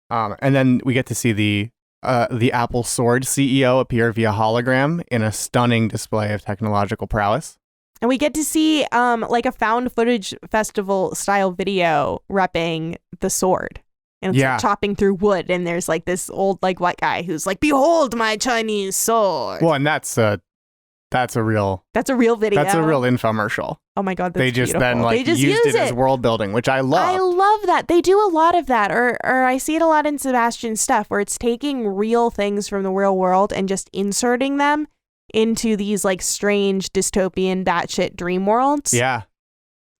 And then we get to see the Apple Sword CEO appear via hologram in a stunning display of technological prowess. And we get to see like a found footage festival style video repping the sword. And it's like chopping through wood, and there's like this old like white guy who's like, "Behold my Chinese sword." Well, and that's a real video. That's a real infomercial. Oh my God, that's they just beautiful. then like they just used use it as world building, which I love. I love that. They do a lot of that, or I see it a lot in Sebastian's stuff, where it's taking real things from the real world and just inserting them into these like strange dystopian batshit dream worlds. Yeah.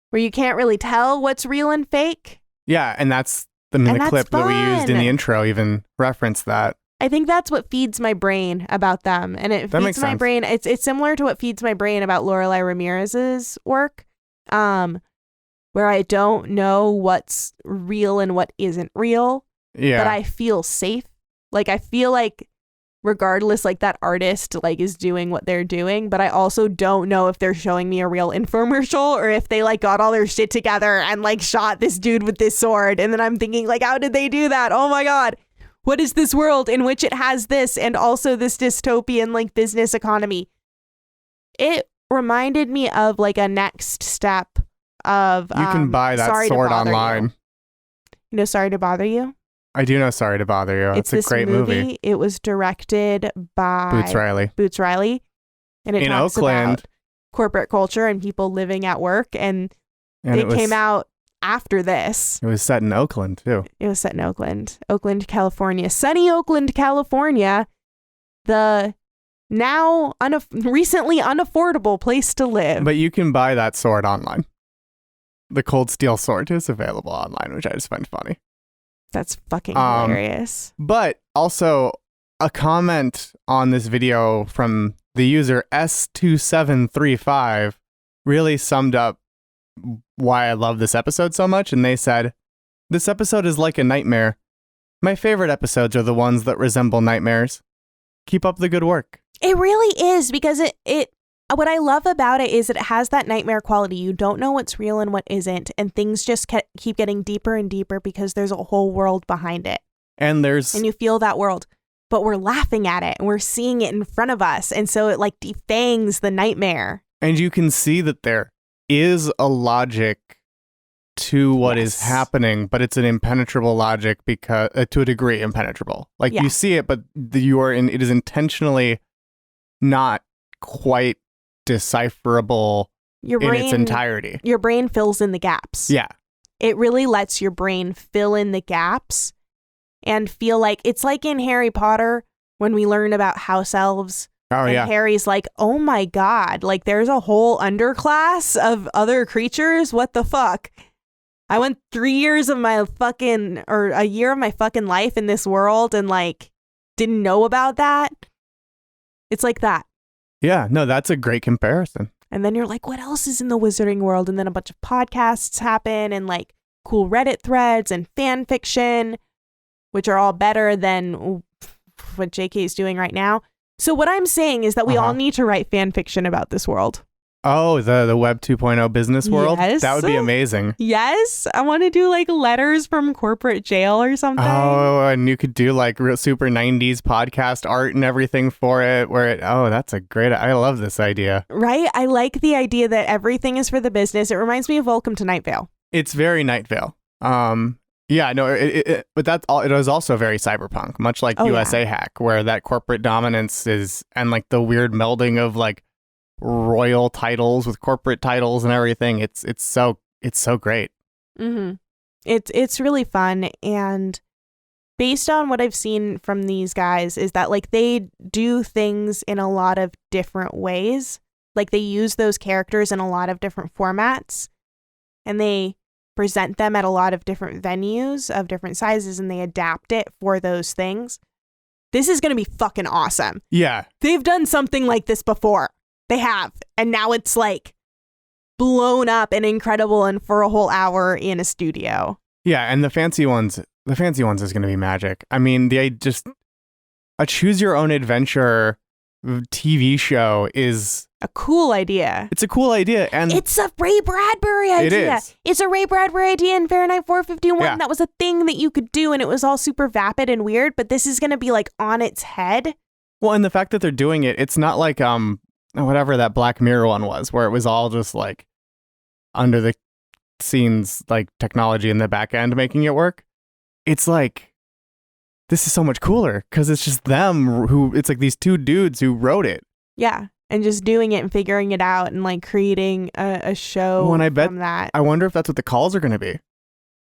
Where you can't really tell what's real and fake. Yeah, and that's the clip that we used in the intro even referenced that. I think that's what feeds my brain about them. And it feeds my brain. It's similar to what feeds my brain about Lorelai Ramirez's work, where I don't know what's real and what isn't real. Yeah. But I feel safe. Like I feel like regardless, like that artist like is doing what they're doing, but I also don't know if they're showing me a real infomercial or if they like got all their shit together and like shot this dude with this sword. And then I'm thinking like, how did they do that? Oh my God. What is this world in which it has this and also this dystopian like business economy? It reminded me of like a next step of you can buy that sword online. You know, Sorry to Bother You? I do know Sorry to Bother You. It's a great movie. It was directed by Boots Riley. And it talks about corporate culture and people living at work. And it came out after this. It was set in Oakland, too. It was set in Oakland, California. Sunny Oakland, California. The now recently unaffordable place to live. But you can buy that sword online. The Cold Steel sword is available online, which I just find funny. That's fucking hilarious. But also a comment on this video from the user S2735 really summed up why I love this episode so much. And they said, "This episode is like a nightmare. My favorite episodes are the ones that resemble nightmares. Keep up the good work." It really is, because it what I love about it is it has that nightmare quality. You don't know what's real and what isn't, and things just keep getting deeper and deeper because there's a whole world behind it. And you feel that world, but we're laughing at it and we're seeing it in front of us, and so it like defangs the nightmare. And you can see that there is a logic to what is happening, but it's an impenetrable logic because to a degree impenetrable. Like you see it, but it is intentionally not quite decipherable in its entirety. Your brain fills in the gaps. Yeah. It really lets your brain fill in the gaps and feel like it's like in Harry Potter when we learn about house elves. Oh, yeah. Harry's like, oh my God, like there's a whole underclass of other creatures. What the fuck? I went 3 years of my fucking, or a year of my fucking life in this world and like didn't know about that. It's like that. Yeah, no, that's a great comparison. And then you're like, what else is in the wizarding world? And then a bunch of podcasts happen and like cool Reddit threads and fan fiction, which are all better than what JK is doing right now. So what I'm saying is that we all need to write fan fiction about this world. Oh, the Web 2.0 business world? Yes. That would be amazing. Yes. I want to do like letters from corporate jail or something. Oh, and you could do like real super 90s podcast art and everything for it. That's a great, I love this idea. Right? I like the idea that everything is for the business. It reminds me of Welcome to Night Vale. It's very Night Vale. Yeah, no, but that's all. It was also very cyberpunk, much like USA Hack, where that corporate dominance is, and like the weird melding of like royal titles with corporate titles and everything. It's so great. Mm-hmm. It's really fun, and based on what I've seen from these guys is that like they do things in a lot of different ways. Like they use those characters in a lot of different formats, and they present them at a lot of different venues of different sizes, and they adapt it for those things. This is going to be fucking awesome. Yeah. They've done something like this before. They have. And now it's like blown up and incredible and for a whole hour in a studio. Yeah, and the fancy ones is going to be magic. I mean, a choose your own adventure TV show is a cool idea. It's a cool idea, and it's a Ray Bradbury idea. It is. It's a Ray Bradbury idea in Fahrenheit 451. Yeah. That was a thing that you could do, and it was all super vapid and weird, but this is going to be like on its head. Well, and the fact that they're doing it, it's not like whatever that Black Mirror one was, where it was all just like under the scenes, like technology in the back end making it work. It's like, this is so much cooler because it's just them it's like these two dudes who wrote it. Yeah. And just doing it and figuring it out and like creating a show from that. I wonder if that's what the calls are going to be.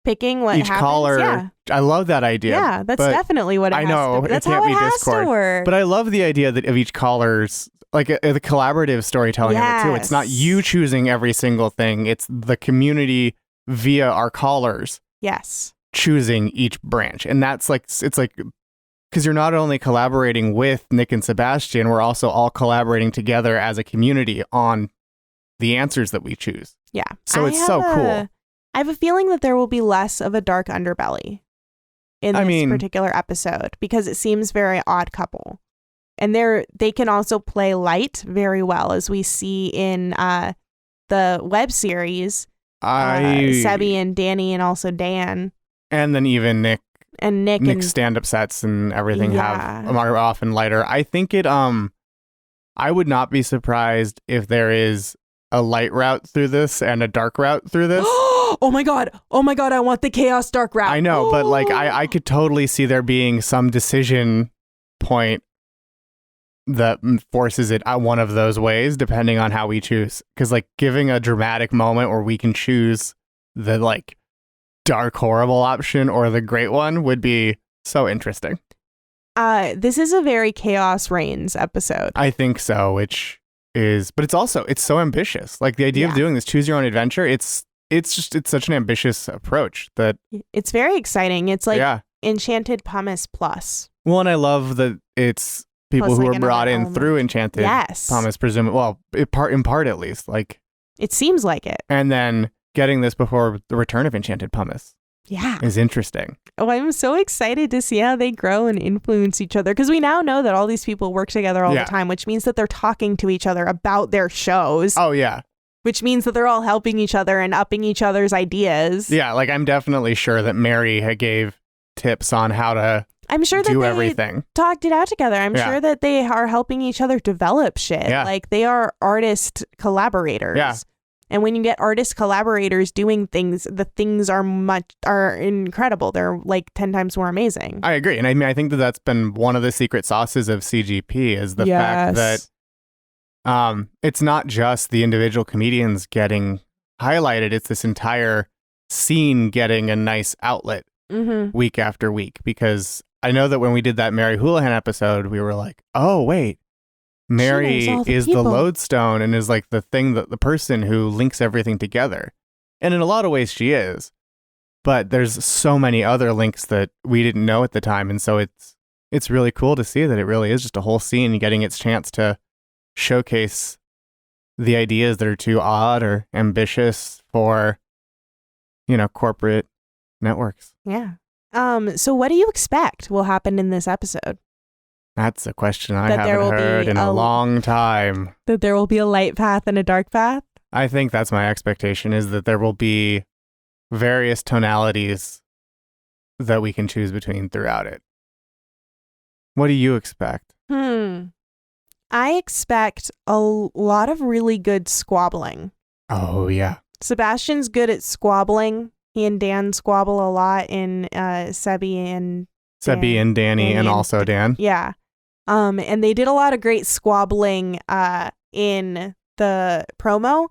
Picking what Each happens. caller. Yeah. I love that idea. Yeah, that's definitely what it has to be. That's it can't how it be has Discord. to work. But I love the idea that of each caller's, like the collaborative storytelling of it too. It's not you choosing every single thing. It's the community via our callers. Yes. Choosing each branch. And that's like, it's like, because you're not only collaborating with Nick and Sebastian, we're also all collaborating together as a community on the answers that we choose. Yeah. So it's so cool. I have a feeling that there will be less of a dark underbelly in this particular episode because it seems very Odd Couple. And they can also play light very well, as we see in the web series. Sebby and Danny and also Dan. And then even Nick. And Nick's stand-up sets and everything are often lighter. I think I would not be surprised if there is a light route through this and a dark route through this. Oh my god, I want the chaos dark route. I know, but like I could totally see there being some decision point that forces it out one of those ways, depending on how we choose. Because like giving a dramatic moment where we can choose the like dark horrible option or the great one would be so interesting. This is a very Chaos Reigns episode. I think so, but it's so ambitious. Like the idea of doing this choose your own adventure, it's such an ambitious approach that it's very exciting. It's like Enchanted Pumice Plus. Well, and I love that it's people plus who like were brought in through Enchanted Pumice, presumably. Well, in part at least. Like it seems like it. And then getting this before the return of Enchanted Pumice. Yeah. Is interesting. Oh, I'm so excited to see how they grow and influence each other, because we now know that all these people work together all the time, which means that they're talking to each other about their shows. Oh, yeah. Which means that they're all helping each other and upping each other's ideas. Yeah, like I'm definitely sure that Mary gave tips on how to do everything. Talked it out together. I'm sure that they are helping each other develop shit. Yeah. Like they are artist collaborators. Yeah. And when you get artist collaborators doing things, the things are incredible. They're like 10 times more amazing. I agree. And I mean, I think that's been one of the secret sauces of CGP is the fact that it's not just the individual comedians getting highlighted. It's this entire scene getting a nice outlet week after week. Because I know that when we did that Mary Houlihan episode, we were like, oh, wait. Mary is the lodestone and is like the thing that the person who links everything together. And in a lot of ways she is. But there's so many other links that we didn't know at the time. And so it's really cool to see that it really is just a whole scene getting its chance to showcase the ideas that are too odd or ambitious for, corporate networks. Yeah. So what do you expect will happen in this episode? That's a question I haven't heard in a long time. That there will be a light path and a dark path? I think that's my expectation, is that there will be various tonalities that we can choose between throughout it. What do you expect? I expect a lot of really good squabbling. Oh, yeah. Sebastian's good at squabbling. He and Dan squabble a lot in Sebby and Danny and also Dan. Yeah. And they did a lot of great squabbling in the promo.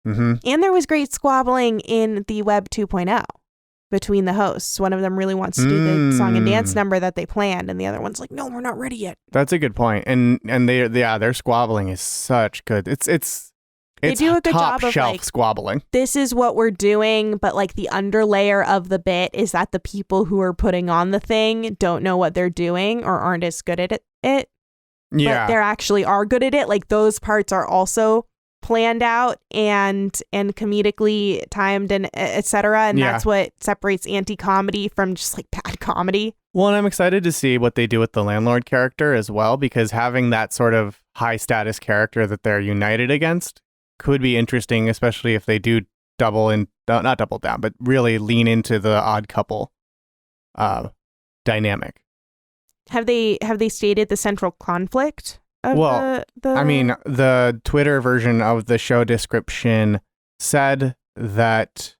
Mm-hmm. And there was great squabbling in the Web 2.0 between the hosts. One of them really wants to do the song and dance number that they planned, and the other one's like, no, we're not ready yet. That's a good point. And their squabbling is such good. It's do a good top job of, shelf like, squabbling. This is what we're doing, but like the underlayer of the bit is that the people who are putting on the thing don't know what they're doing or aren't as good at it. Yeah. But they actually are good at it. Like those parts are also planned out and comedically timed and etc. And that's what separates anti-comedy from just like bad comedy. Well, and I'm excited to see what they do with the landlord character as well, because having that sort of high status character that they're united against could be interesting, especially if they do not double down, but really lean into the odd couple dynamic. Have they stated the central conflict? I mean, the Twitter version of the show description said that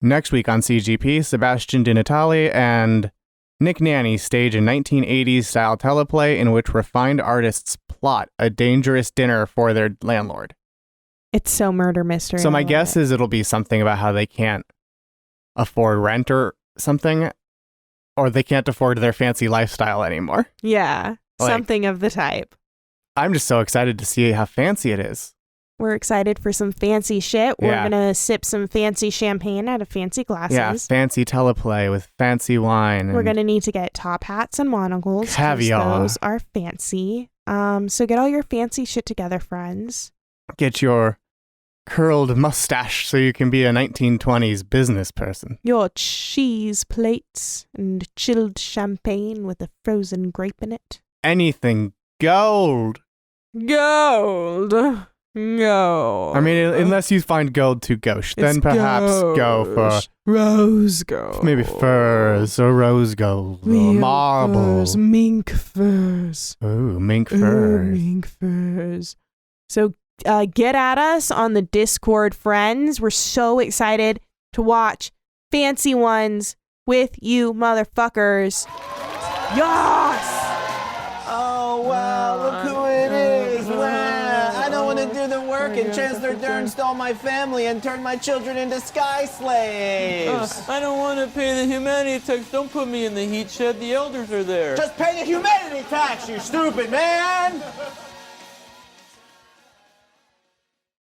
next week on CGP, Sebastian DiNatale and Nick Naney stage a 1980s style teleplay in which refined artists plot a dangerous dinner for their landlord. It's so murder mystery. So my guess is it'll be something about how they can't afford rent or something, or they can't afford their fancy lifestyle anymore. Yeah, something of the type. I'm just so excited to see how fancy it is. We're excited for some fancy shit. We're going to sip some fancy champagne out of fancy glasses. Yeah, fancy teleplay with fancy wine. We're going to need to get top hats and monocles. Caviar. Those are fancy. So get all your fancy shit together, friends. Get your curled mustache so you can be a 1920s business person. Your cheese plates and chilled champagne with a frozen grape in it. Anything gold. Gold. No. I mean, unless you find gold too gauche, then perhaps go for rose gold. Maybe furs or rose gold or marble. Mink furs. Ooh, mink furs. Mink furs. So get at us on the Discord, friends. We're so excited to watch Fancy Ones with you motherfuckers. Yes! Oh, wow, look who it is. Wow. I don't want to do the work, and Chancellor Dern stole my family and turned my children into sky slaves. I don't want to pay the humanity tax. Don't put me in the heat shed. The elders are there. Just pay the humanity tax, you stupid man!